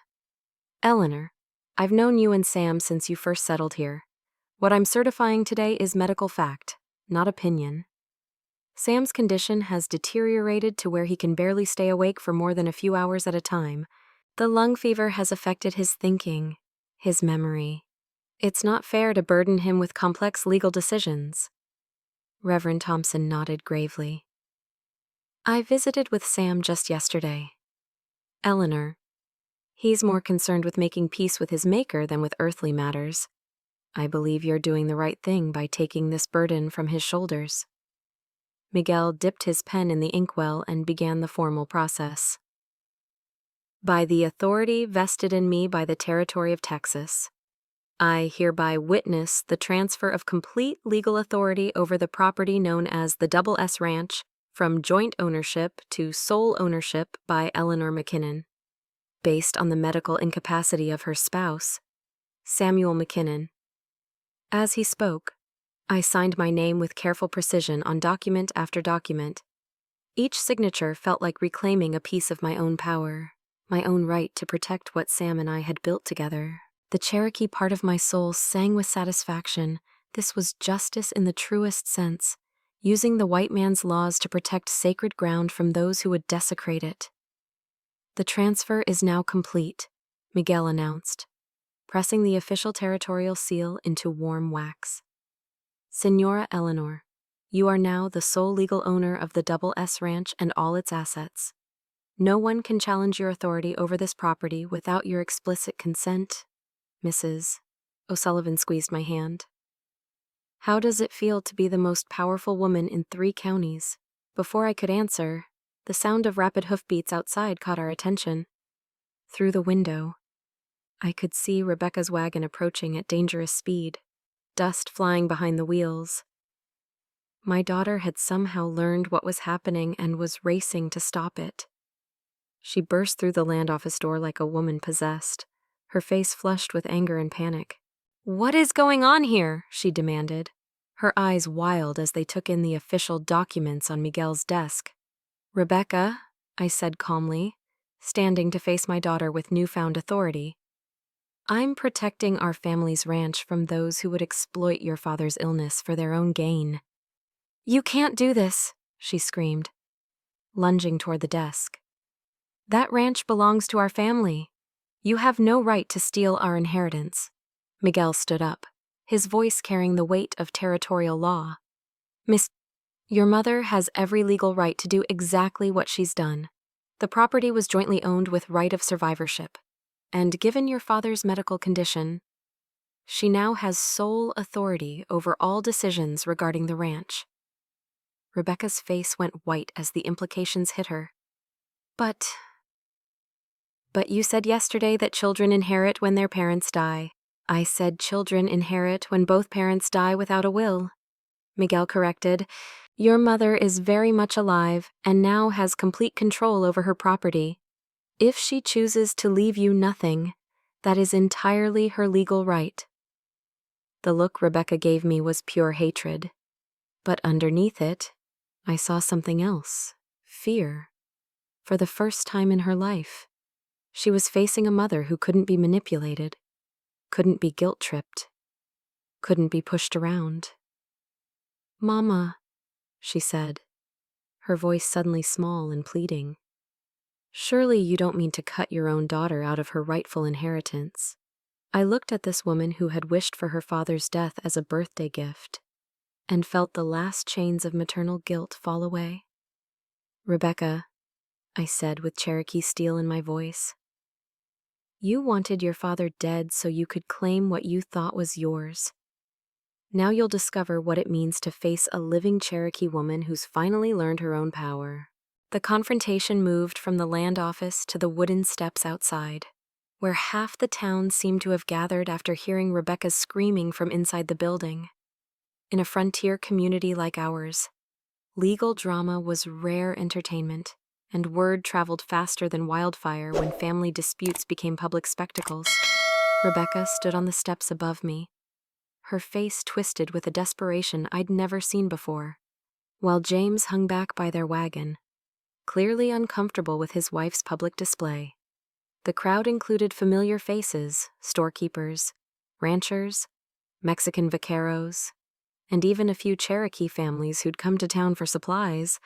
Eleanor, I've known you and Sam since you first settled here. What I'm certifying today is medical fact, not opinion. Sam's condition has deteriorated to where he can barely stay awake for more than a few hours at a time. The lung fever has affected his thinking, his memory. It's not fair to burden him with complex legal decisions. Reverend Thompson nodded gravely. I visited with Sam just yesterday. Eleanor, he's more concerned with making peace with his maker than with earthly matters. I believe you're doing the right thing by taking this burden from his shoulders. Miguel dipped his pen in the inkwell and began the formal process. By the authority vested in me by the Territory of Texas, I hereby witness the transfer of complete legal authority over the property known as the Double S Ranch From Joint Ownership to Sole Ownership by Eleanor McKinnon, based on the medical incapacity of her spouse, Samuel McKinnon. As he spoke, I signed my name with careful precision on document after document. Each signature felt like reclaiming a piece of my own power, my own right to protect what Sam and I had built together. The Cherokee part of my soul sang with satisfaction. This was justice in the truest sense, using the white man's laws to protect sacred ground from those who would desecrate it. The transfer is now complete, Miguel announced, pressing the official territorial seal into warm wax. Señora Eleanor, you are now the sole legal owner of the Double S Ranch and all its assets. No one can challenge your authority over this property without your explicit consent. Mrs. O'Sullivan squeezed my hand. How does it feel to be the most powerful woman in 3 counties? Before I could answer, the sound of rapid hoofbeats outside caught our attention. Through the window, I could see Rebecca's wagon approaching at dangerous speed, dust flying behind the wheels. My daughter had somehow learned what was happening and was racing to stop it. She burst through the land office door like a woman possessed, her face flushed with anger and panic. "What is going on here?" she demanded, her eyes wild as they took in the official documents on Miguel's desk. "Rebecca," I said calmly, standing to face my daughter with newfound authority, "I'm protecting our family's ranch from those who would exploit your father's illness for their own gain." "You can't do this," she screamed, lunging toward the desk. "That ranch belongs to our family. You have no right to steal our inheritance." Miguel stood up, his voice carrying the weight of territorial law. "Miss, your mother has every legal right to do exactly what she's done. The property was jointly owned with right of survivorship, and given your father's medical condition, she now has sole authority over all decisions regarding the ranch." Rebecca's face went white as the implications hit her. But you said yesterday that children inherit when their parents die." "I said children inherit when both parents die without a will," Miguel corrected. "Your mother is very much alive and now has complete control over her property. If she chooses to leave you nothing, that is entirely her legal right." The look Rebecca gave me was pure hatred, but underneath it, I saw something else: fear. For the first time in her life, she was facing a mother who couldn't be manipulated, couldn't be guilt-tripped, couldn't be pushed around. "Mama," she said, her voice suddenly small and pleading. "Surely you don't mean to cut your own daughter out of her rightful inheritance." I looked at this woman who had wished for her father's death as a birthday gift, and felt the last chains of maternal guilt fall away. "Rebecca," I said with Cherokee steel in my voice, "you wanted your father dead so you could claim what you thought was yours. Now you'll discover what it means to face a living Cherokee woman who's finally learned her own power." The confrontation moved from the land office to the wooden steps outside, where half the town seemed to have gathered after hearing Rebecca's screaming from inside the building. In a frontier community like ours, legal drama was rare entertainment, and word traveled faster than wildfire when family disputes became public spectacles. Rebecca stood on the steps above me, her face twisted with a desperation I'd never seen before, while James hung back by their wagon, clearly uncomfortable with his wife's public display. The crowd included familiar faces: storekeepers, ranchers, Mexican vaqueros, and even a few Cherokee families who'd come to town for supplies.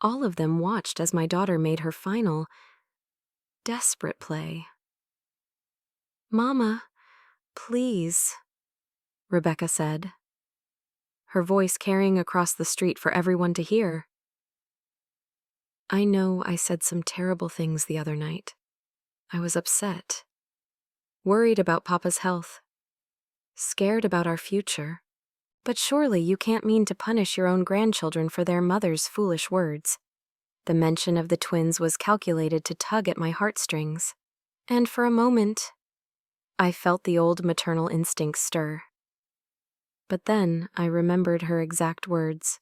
All of them watched as my daughter made her final, desperate play. "Mama, please," Rebecca said, her voice carrying across the street for everyone to hear. "I know I said some terrible things the other night. I was upset, worried about Papa's health, scared about our future. But surely you can't mean to punish your own grandchildren for their mother's foolish words." The mention of the twins was calculated to tug at my heartstrings, and for a moment, I felt the old maternal instincts stir. But then I remembered her exact words.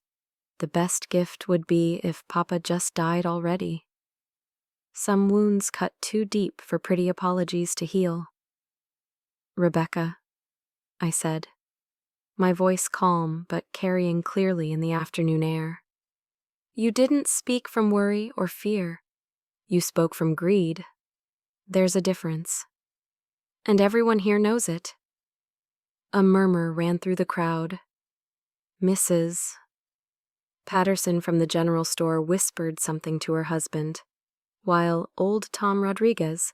The best gift would be if Papa just died already. Some wounds cut too deep for pretty apologies to heal. Rebecca, I said, my voice calm but carrying clearly in the afternoon air. You didn't speak from worry or fear. You spoke from greed. There's a difference. And everyone here knows it. A murmur ran through the crowd. Mrs. Patterson from the general store whispered something to her husband, while old Tom Rodriguez,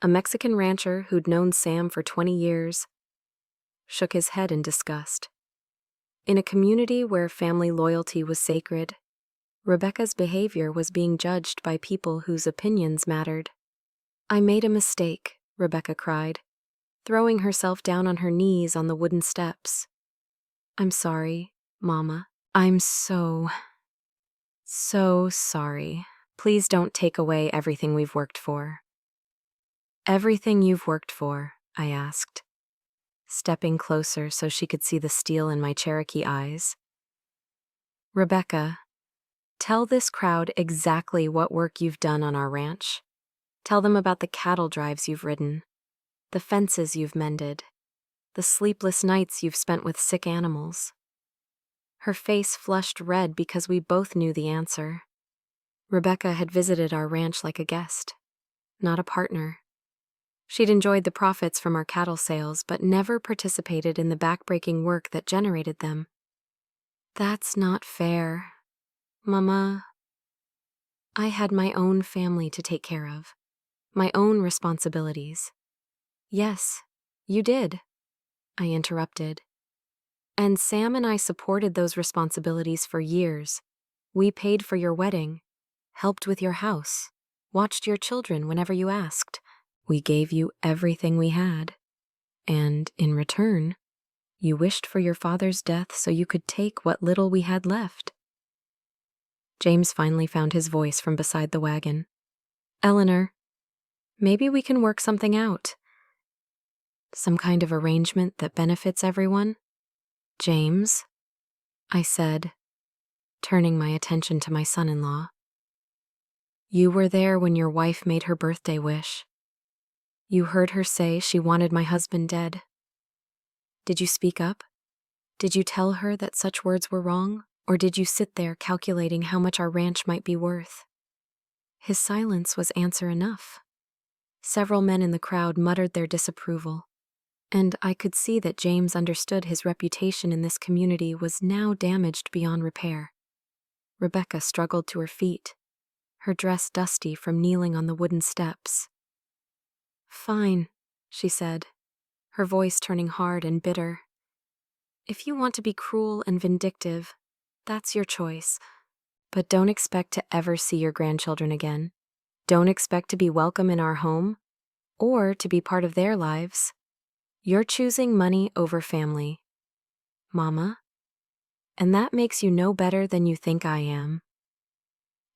a Mexican rancher who'd known Sam for 20 years, shook his head in disgust. In a community where family loyalty was sacred, Rebecca's behavior was being judged by people whose opinions mattered. I made a mistake, Rebecca cried, throwing herself down on her knees on the wooden steps. I'm sorry, Mama. I'm so sorry. Please don't take away everything we've worked for. Everything you've worked for, I asked, stepping closer so she could see the steel in my Cherokee eyes. Rebecca, tell this crowd exactly what work you've done on our ranch. Tell them about the cattle drives you've ridden, the fences you've mended, the sleepless nights you've spent with sick animals. Her face flushed red because we both knew the answer. Rebecca had visited our ranch like a guest, not a partner. She'd enjoyed the profits from our cattle sales, but never participated in the backbreaking work that generated them. That's not fair. Mama, I had my own family to take care of, my own responsibilities. Yes, you did, I interrupted. And Sam and I supported those responsibilities for years. We paid for your wedding, helped with your house, watched your children whenever you asked. We gave you everything we had. And in return, you wished for your father's death so you could take what little we had left. James finally found his voice from beside the wagon. Eleanor, maybe we can work something out. Some kind of arrangement that benefits everyone? James, I said, turning my attention to my son-in-law. You were there when your wife made her birthday wish. You heard her say she wanted my husband dead. Did you speak up? Did you tell her that such words were wrong, or did you sit there calculating how much our ranch might be worth? His silence was answer enough. Several men in the crowd muttered their disapproval, and I could see that James understood his reputation in this community was now damaged beyond repair. Rebecca struggled to her feet, her dress dusty from kneeling on the wooden steps. Fine, she said, her voice turning hard and bitter. If you want to be cruel and vindictive, that's your choice. But don't expect to ever see your grandchildren again. Don't expect to be welcome in our home, or to be part of their lives. You're choosing money over family, Mama, and that makes you no better than you think I am.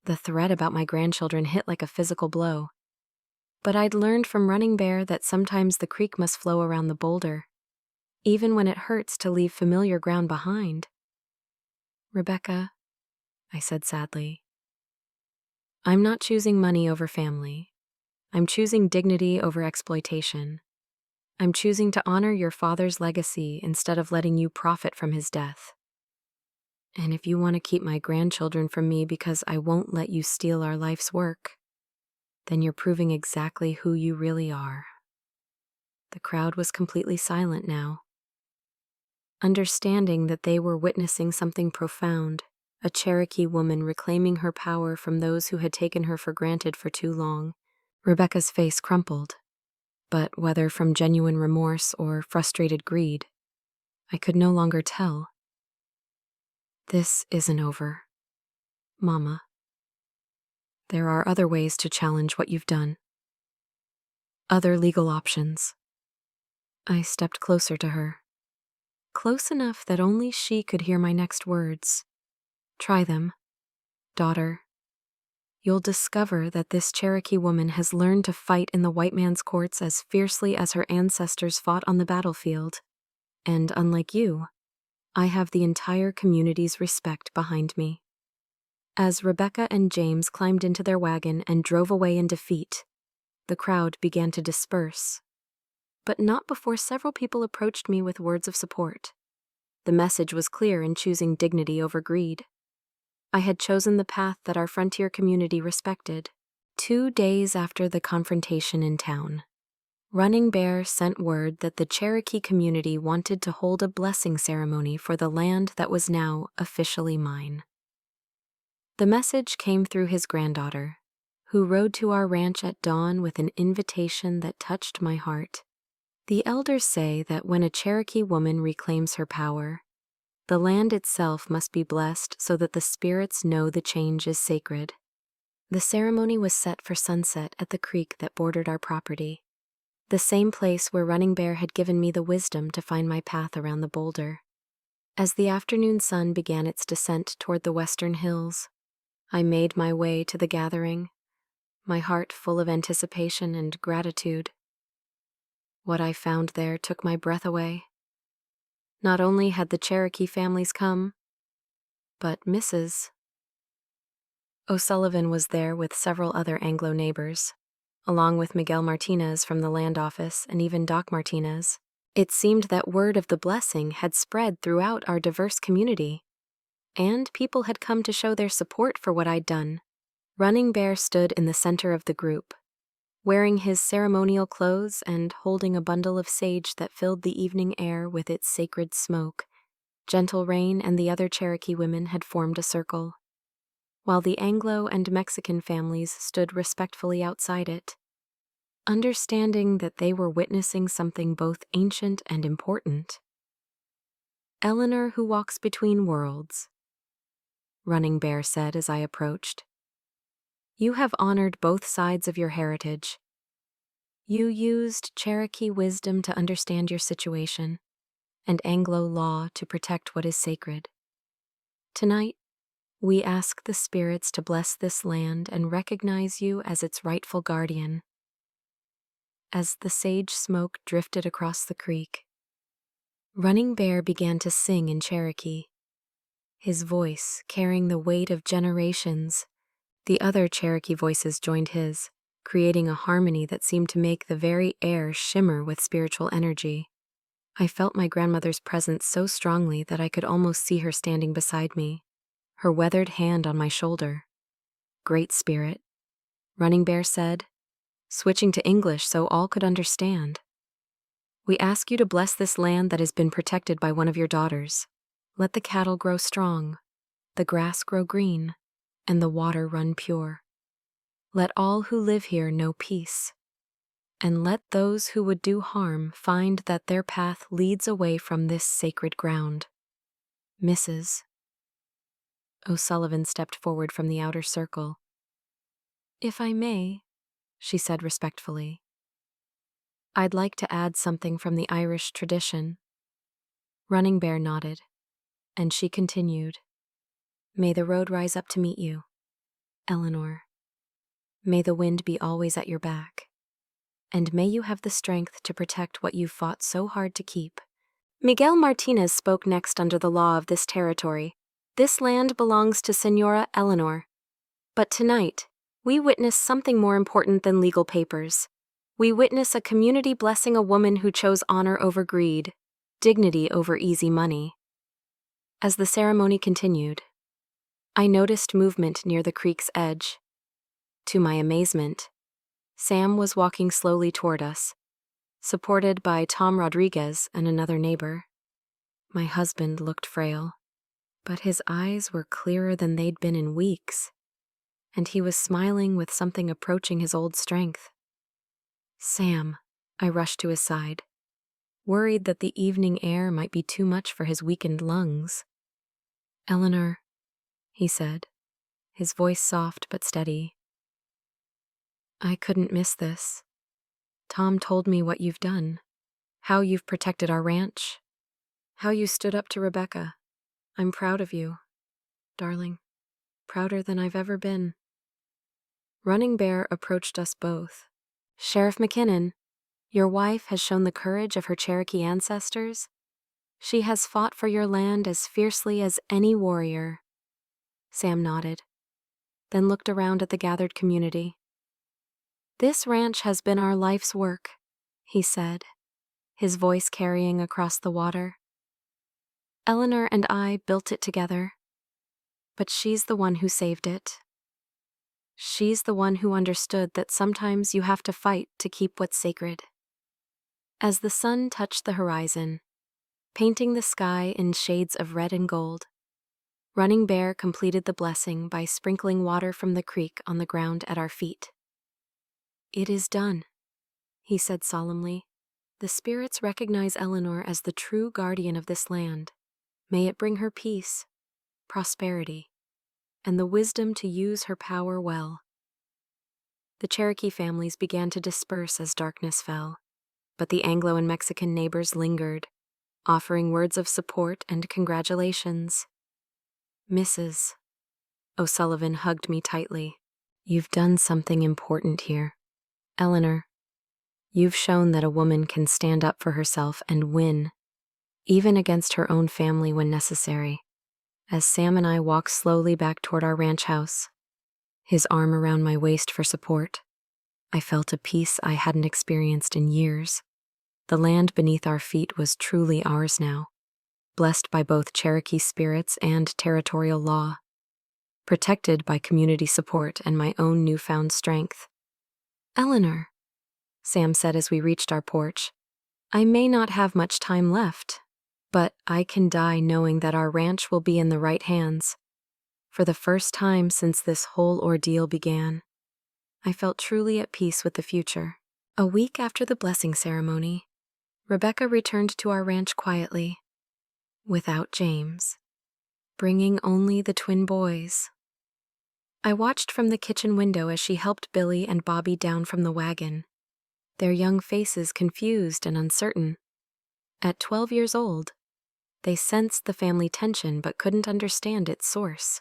The threat about my grandchildren hit like a physical blow, but I'd learned from Running Bear that sometimes the creek must flow around the boulder, even when it hurts to leave familiar ground behind. Rebecca, I said sadly, I'm not choosing money over family. I'm choosing dignity over exploitation. I'm choosing to honor your father's legacy instead of letting you profit from his death. And if you want to keep my grandchildren from me because I won't let you steal our life's work, then you're proving exactly who you really are. The crowd was completely silent now, understanding that they were witnessing something profound, a Cherokee woman reclaiming her power from those who had taken her for granted for too long. Rebecca's face crumpled, but whether from genuine remorse or frustrated greed, I could no longer tell. This isn't over, Mama. There are other ways to challenge what you've done. Other legal options. I stepped closer to her, close enough that only she could hear my next words. Try them, daughter. You'll discover that this Cherokee woman has learned to fight in the white man's courts as fiercely as her ancestors fought on the battlefield. And unlike you, I have the entire community's respect behind me. As Rebecca and James climbed into their wagon and drove away in defeat, the crowd began to disperse. But not before several people approached me with words of support. The message was clear in choosing dignity over greed. I had chosen the path that our frontier community respected. 2 days after the confrontation in town, Running Bear sent word that the Cherokee community wanted to hold a blessing ceremony for the land that was now officially mine. The message came through his granddaughter, who rode to our ranch at dawn with an invitation that touched my heart. The elders say that when a Cherokee woman reclaims her power, the land itself must be blessed so that the spirits know the change is sacred. The ceremony was set for sunset at the creek that bordered our property, the same place where Running Bear had given me the wisdom to find my path around the boulder. As the afternoon sun began its descent toward the western hills, I made my way to the gathering, my heart full of anticipation and gratitude. What I found there took my breath away. Not only had the Cherokee families come, but Mrs. O'Sullivan was there with several other Anglo neighbors, along with Miguel Martinez from the land office and even Doc Martinez. It seemed that word of the blessing had spread throughout our diverse community, and people had come to show their support for what I'd done. Running Bear stood in the center of the group, wearing his ceremonial clothes and holding a bundle of sage that filled the evening air with its sacred smoke. Gentle Rain and the other Cherokee women had formed a circle, while the Anglo and Mexican families stood respectfully outside it, understanding that they were witnessing something both ancient and important. "Eleanor who walks between worlds," Running Bear said as I approached. "You have honored both sides of your heritage. You used Cherokee wisdom to understand your situation, and Anglo law to protect what is sacred. Tonight, we ask the spirits to bless this land and recognize you as its rightful guardian." As the sage smoke drifted across the creek, Running Bear began to sing in Cherokee, his voice carrying the weight of generations. The other Cherokee voices joined his, creating a harmony that seemed to make the very air shimmer with spiritual energy. I felt my grandmother's presence so strongly that I could almost see her standing beside me, her weathered hand on my shoulder. "Great Spirit," Running Bear said, switching to English so all could understand. "We ask you to bless this land that has been protected by one of your daughters. Let the cattle grow strong, the grass grow green, and the water run pure. Let all who live here know peace, and let those who would do harm find that their path leads away from this sacred ground." Mrs. O'Sullivan stepped forward from the outer circle. "If I may," she said respectfully, "I'd like to add something from the Irish tradition." Running Bear nodded, and she continued. "May the road rise up to meet you, Eleanor. May the wind be always at your back, and may you have the strength to protect what you've fought so hard to keep." Miguel Martinez spoke next under the law of this territory. "This land belongs to Senora Eleanor. But tonight, we witness something more important than legal papers. We witness a community blessing a woman who chose honor over greed, dignity over easy money." As the ceremony continued, I noticed movement near the creek's edge. To my amazement, Sam was walking slowly toward us, supported by Tom Rodriguez and another neighbor. My husband looked frail, but his eyes were clearer than they'd been in weeks, and he was smiling with something approaching his old strength. "Sam," I rushed to his side, worried that the evening air might be too much for his weakened lungs. "Eleanor," he said, his voice soft but steady, "I couldn't miss this. Tom told me what you've done, how you've protected our ranch, how you stood up to Rebecca. I'm proud of you, darling, prouder than I've ever been." Running Bear approached us both. "Sheriff McKinnon, your wife has shown the courage of her Cherokee ancestors, She has fought for your land as fiercely as any warrior. Sam nodded, then looked around at the gathered community. This ranch has been our life's work, he said, his voice carrying across the water. Eleanor and I built it together, but she's the one who saved it. She's the one who understood that sometimes you have to fight to keep what's sacred. As the sun touched the horizon, painting the sky in shades of red and gold, Running Bear completed the blessing by sprinkling water from the creek on the ground at our feet. It is done, he said solemnly. The spirits recognize Eleanor as the true guardian of this land. May it bring her peace, prosperity, and the wisdom to use her power well. The Cherokee families began to disperse as darkness fell, but the Anglo and Mexican neighbors lingered, offering words of support and congratulations. Mrs. O'Sullivan hugged me tightly. You've done something important here. Eleanor, you've shown that a woman can stand up for herself and win, even against her own family when necessary. As Sam and I walked slowly back toward our ranch house, his arm around my waist for support, I felt a peace I hadn't experienced in years. The land beneath our feet was truly ours now, blessed by both Cherokee spirits and territorial law, protected by community support and my own newfound strength. Eleanor, Sam said as we reached our porch, I may not have much time left, but I can die knowing that our ranch will be in the right hands. For the first time since this whole ordeal began, I felt truly at peace with the future. A week after the blessing ceremony, Rebecca returned to our ranch quietly, without James, bringing only the twin boys. I watched from the kitchen window as she helped Billy and Bobby down from the wagon, their young faces confused and uncertain. At 12 years old, they sensed the family tension but couldn't understand its source.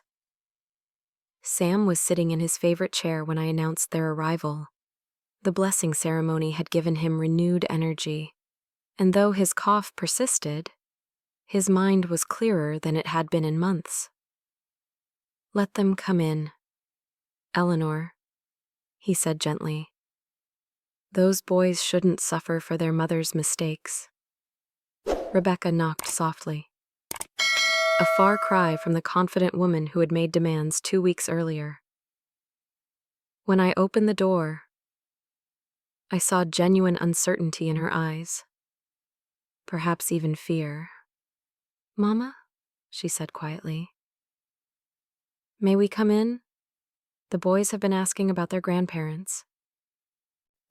Sam was sitting in his favorite chair when I announced their arrival. The blessing ceremony had given him renewed energy, and though his cough persisted, his mind was clearer than it had been in months. Let them come in, Eleanor, he said gently. Those boys shouldn't suffer for their mother's mistakes. Rebecca knocked softly, a far cry from the confident woman who had made demands 2 weeks earlier. When I opened the door, I saw genuine uncertainty in her eyes, perhaps even fear. Mama, she said quietly. May we come in? The boys have been asking about their grandparents.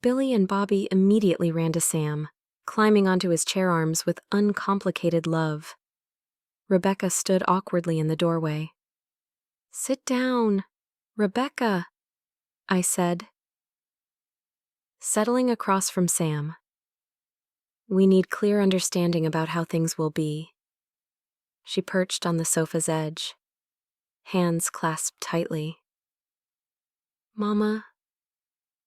Billy and Bobby immediately ran to Sam, climbing onto his chair arms with uncomplicated love. Rebecca stood awkwardly in the doorway. Sit down, Rebecca, I said, settling across from Sam. We need clear understanding about how things will be. She perched on the sofa's edge, hands clasped tightly. Mama,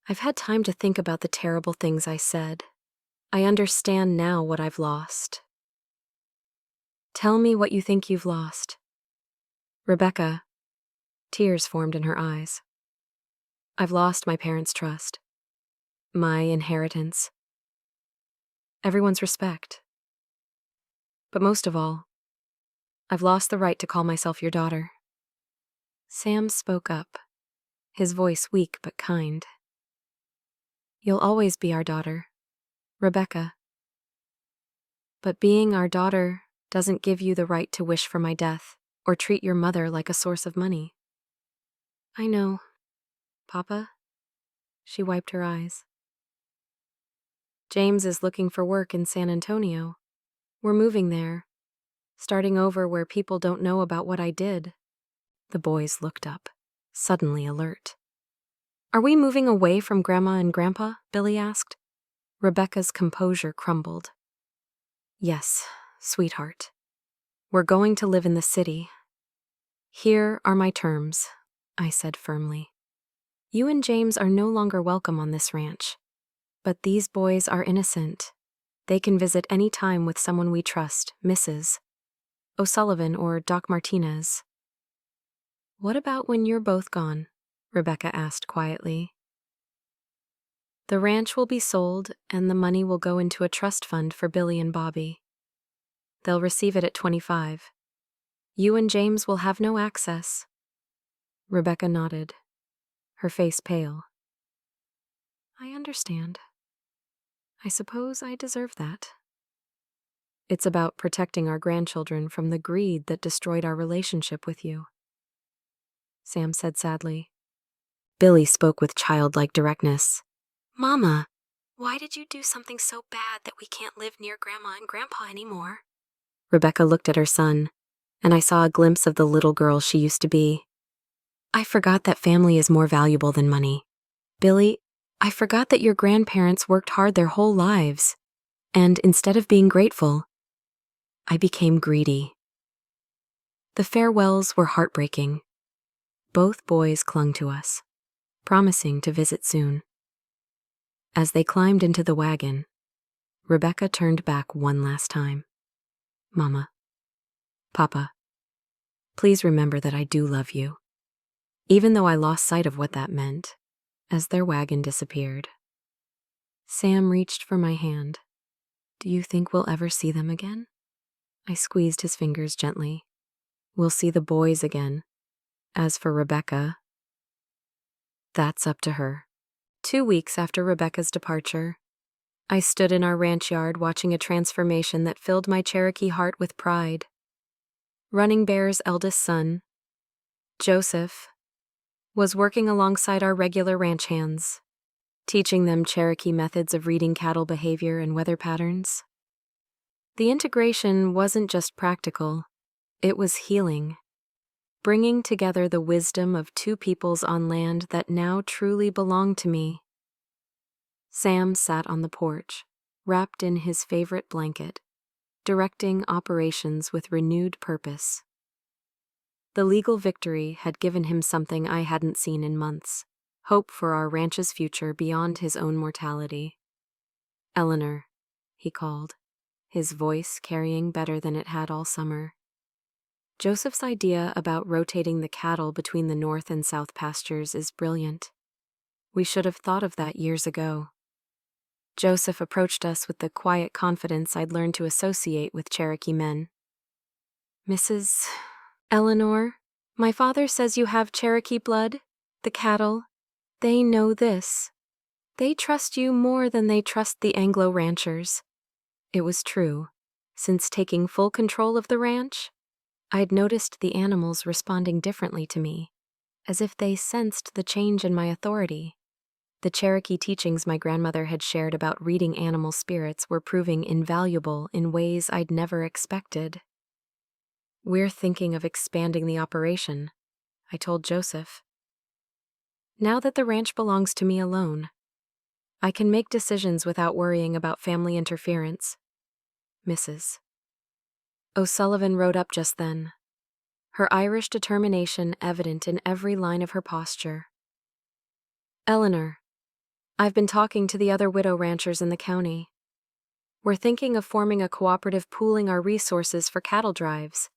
I've had time to think about the terrible things I said. I understand now what I've lost. Tell me what you think you've lost. Rebecca, tears formed in her eyes. I've lost my parents' trust, my inheritance, everyone's respect. But most of all, I've lost the right to call myself your daughter. Sam spoke up, his voice weak but kind. You'll always be our daughter, Rebecca. But being our daughter doesn't give you the right to wish for my death or treat your mother like a source of money. I know, Papa. She wiped her eyes. James is looking for work in San Antonio. We're moving there, starting over where people don't know about what I did. The boys looked up, suddenly alert. Are we moving away from Grandma and Grandpa? Billy asked. Rebecca's composure crumbled. Yes, sweetheart. We're going to live in the city. Here are my terms, I said firmly. You and James are no longer welcome on this ranch. But these boys are innocent. They can visit any time with someone we trust, Mrs. O'Sullivan or Doc Martinez. What about when you're both gone? Rebecca asked quietly. The ranch will be sold, and the money will go into a trust fund for Billy and Bobby. They'll receive it at 25. You and James will have no access. Rebecca nodded, her face pale. I understand. I suppose I deserve that. It's about protecting our grandchildren from the greed that destroyed our relationship with you, Sam said sadly. Billy spoke with childlike directness. Mama, why did you do something so bad that we can't live near Grandma and Grandpa anymore? Rebecca looked at her son, and I saw a glimpse of the little girl she used to be. I forgot that family is more valuable than money. Billy, I forgot that your grandparents worked hard their whole lives, and instead of being grateful, I became greedy. The farewells were heartbreaking. Both boys clung to us, promising to visit soon. As they climbed into the wagon, Rebecca turned back one last time. Mama, Papa, please remember that I do love you, even though I lost sight of what that meant as their wagon disappeared. Sam reached for my hand. Do you think we'll ever see them again? I squeezed his fingers gently. We'll see the boys again. As for Rebecca, that's up to her. 2 weeks after Rebecca's departure, I stood in our ranch yard watching a transformation that filled my Cherokee heart with pride. Running Bear's eldest son, Joseph, was working alongside our regular ranch hands, teaching them Cherokee methods of reading cattle behavior and weather patterns. The integration wasn't just practical, it was healing, bringing together the wisdom of two peoples on land that now truly belonged to me. Sam sat on the porch, wrapped in his favorite blanket, directing operations with renewed purpose. The legal victory had given him something I hadn't seen in months, hope for our ranch's future beyond his own mortality. Eleanor, he called, his voice carrying better than it had all summer. Joseph's idea about rotating the cattle between the north and south pastures is brilliant. We should have thought of that years ago. Joseph approached us with the quiet confidence I'd learned to associate with Cherokee men. Mrs. Eleanor, my father says you have Cherokee blood. The cattle, they know this. They trust you more than they trust the Anglo ranchers. It was true. Since taking full control of the ranch, I'd noticed the animals responding differently to me, as if they sensed the change in my authority. The Cherokee teachings my grandmother had shared about reading animal spirits were proving invaluable in ways I'd never expected. We're thinking of expanding the operation, I told Joseph. Now that the ranch belongs to me alone, I can make decisions without worrying about family interference. Mrs. O'Sullivan rode up just then, her Irish determination evident in every line of her posture. Eleanor, I've been talking to the other widow ranchers in the county. We're thinking of forming a cooperative pooling our resources for cattle drives,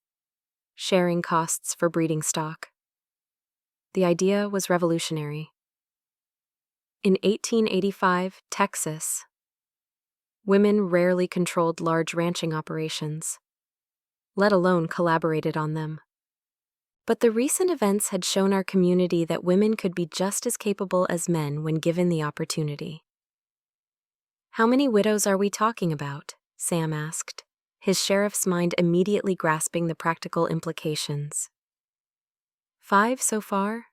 sharing costs for breeding stock. The idea was revolutionary. In 1885, Texas, women rarely controlled large ranching operations, let alone collaborated on them. But the recent events had shown our community that women could be just as capable as men when given the opportunity. How many widows are we talking about? Sam asked, his sheriff's mind immediately grasping the practical implications. 5 so far,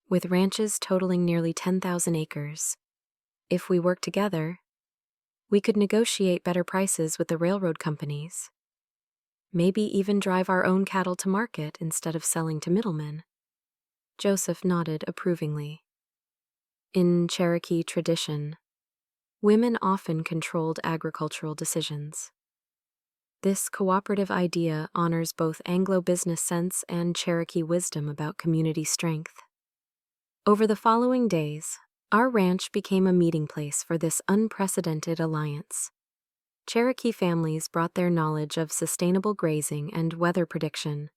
with ranches totaling nearly 10,000 acres. If we work together, we could negotiate better prices with the railroad companies. Maybe even drive our own cattle to market instead of selling to middlemen. Joseph nodded approvingly. In Cherokee tradition, women often controlled agricultural decisions. This cooperative idea honors both Anglo business sense and Cherokee wisdom about community strength. Over the following days, our ranch became a meeting place for this unprecedented alliance. Cherokee families brought their knowledge of sustainable grazing and weather prediction,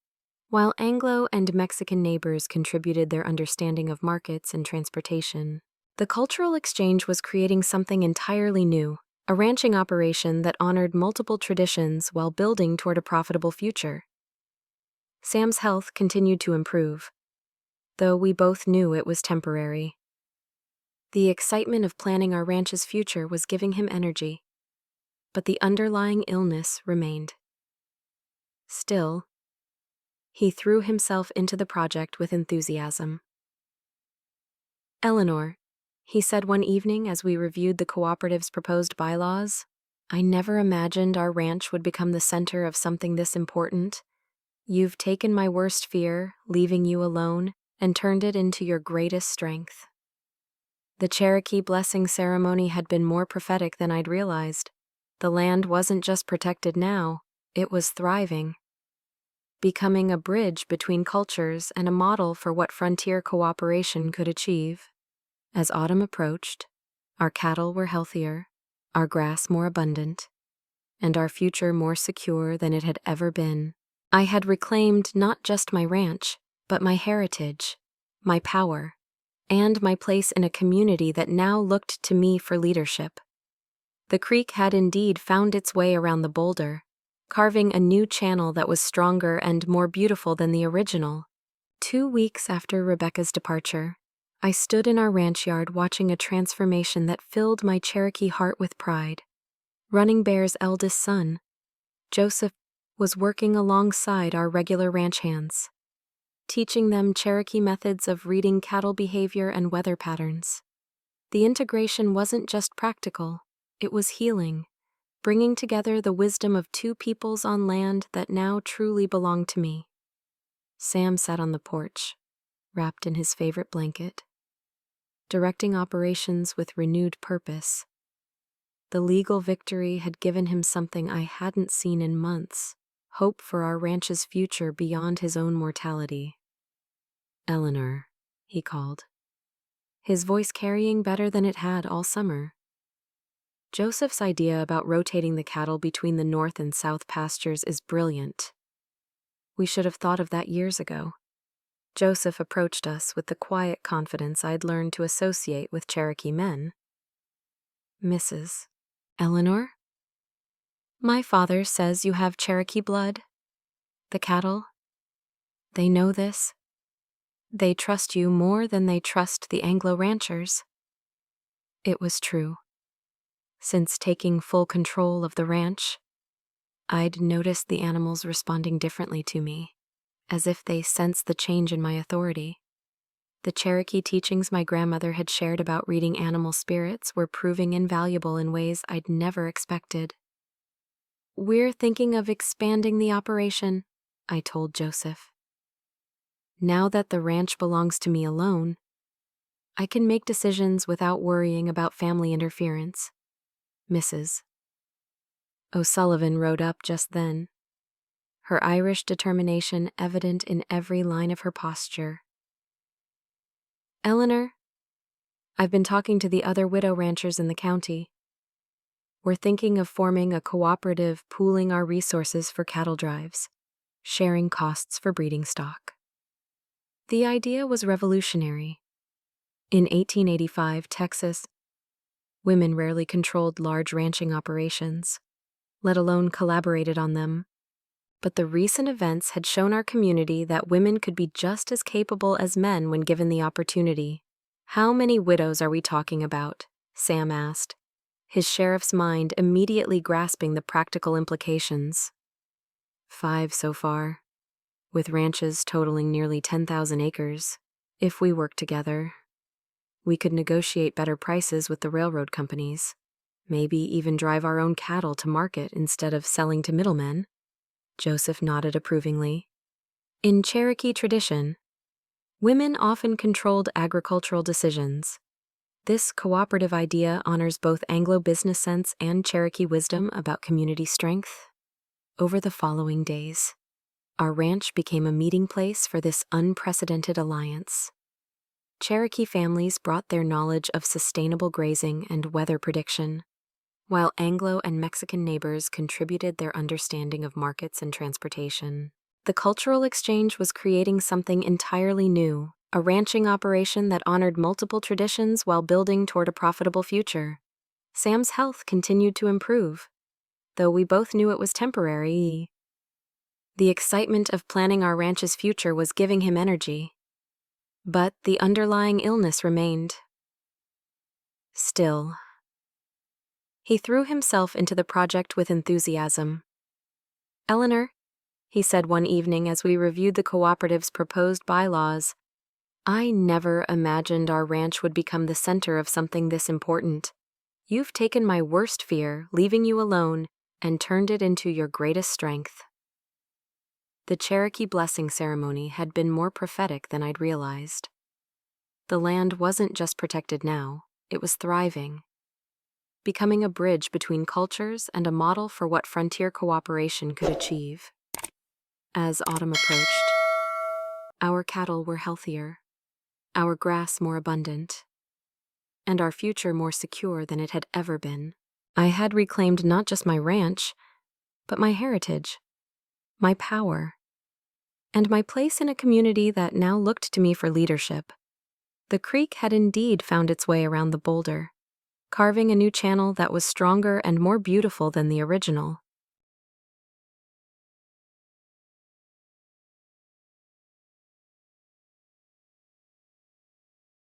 while Anglo and Mexican neighbors contributed their understanding of markets and transportation. The cultural exchange was creating something entirely new, a ranching operation that honored multiple traditions while building toward a profitable future. Sam's health continued to improve, though we both knew it was temporary. The excitement of planning our ranch's future was giving him energy, but the underlying illness remained. Still, he threw himself into the project with enthusiasm. "Eleanor," he said one evening as we reviewed the cooperative's proposed bylaws, "I never imagined our ranch would become the center of something this important. You've taken my worst fear, leaving you alone, and turned it into your greatest strength." The Cherokee blessing ceremony had been more prophetic than I'd realized. The land wasn't just protected now, it was thriving, becoming a bridge between cultures and a model for what frontier cooperation could achieve. As autumn approached, our cattle were healthier, our grass more abundant, and our future more secure than it had ever been. I had reclaimed not just my ranch, but my heritage, my power, and my place in a community that now looked to me for leadership. The creek had indeed found its way around the boulder, carving a new channel that was stronger and more beautiful than the original. 2 weeks after Rebecca's departure, I stood in our ranch yard watching a transformation that filled my Cherokee heart with pride. Running Bear's eldest son, Joseph, was working alongside our regular ranch hands, teaching them Cherokee methods of reading cattle behavior and weather patterns. The integration wasn't just practical, it was healing, bringing together the wisdom of 2 peoples on land that now truly belonged to me. Sam sat on the porch, wrapped in his favorite blanket, directing operations with renewed purpose. The legal victory had given him something I hadn't seen in months, hope for our ranch's future beyond his own mortality. "Eleanor," he called, his voice carrying better than it had all summer. "Joseph's idea about rotating the cattle between the north and south pastures is brilliant. We should have thought of that years ago." Joseph approached us with the quiet confidence I'd learned to associate with Cherokee men. "Mrs. Eleanor? My father says you have Cherokee blood. The cattle, they know this. They trust you more than they trust the Anglo ranchers." It was true. Since taking full control of the ranch, I'd noticed the animals responding differently to me, as if they sensed the change in my authority. The Cherokee teachings my grandmother had shared about reading animal spirits were proving invaluable in ways I'd never expected. "We're thinking of expanding the operation," I told Joseph. "Now that the ranch belongs to me alone, I can make decisions without worrying about family interference." Mrs. O'Sullivan rode up just then, her Irish determination evident in every line of her posture. "Eleanor, I've been talking to the other widow ranchers in the county. We're thinking of forming a cooperative, pooling our resources for cattle drives, sharing costs for breeding stock." The idea was revolutionary. In 1885, Texas, women rarely controlled large ranching operations, let alone collaborated on them. But the recent events had shown our community that women could be just as capable as men when given the opportunity. "How many widows are we talking about?" Sam asked, his sheriff's mind immediately grasping the practical implications. 5 so far, with ranches totaling nearly 10,000 acres. If we work together, we could negotiate better prices with the railroad companies, maybe even drive our own cattle to market instead of selling to middlemen. Joseph nodded approvingly. In Cherokee tradition, women often controlled agricultural decisions. This cooperative idea honors both Anglo business sense and Cherokee wisdom about community strength. Over the following days, our ranch became a meeting place for this unprecedented alliance. Cherokee families brought their knowledge of sustainable grazing and weather prediction, while Anglo and Mexican neighbors contributed their understanding of markets and transportation. The cultural exchange was creating something entirely new, a ranching operation that honored multiple traditions while building toward a profitable future. Sam's health continued to improve, though we both knew it was temporary. The excitement of planning our ranch's future was giving him energy, but the underlying illness remained. Still, he threw himself into the project with enthusiasm. "Eleanor," he said one evening as we reviewed the cooperative's proposed bylaws, "I never imagined our ranch would become the center of something this important. You've taken my worst fear, leaving you alone, and turned it into your greatest strength." The Cherokee blessing ceremony had been more prophetic than I'd realized. The land wasn't just protected now, it was thriving, becoming a bridge between cultures and a model for what frontier cooperation could achieve. As autumn approached, our cattle were healthier, our grass more abundant, and our future more secure than it had ever been. I had reclaimed not just my ranch, but my heritage, my power, and my place in a community that now looked to me for leadership. The creek had indeed found its way around the boulder, carving a new channel that was stronger and more beautiful than the original.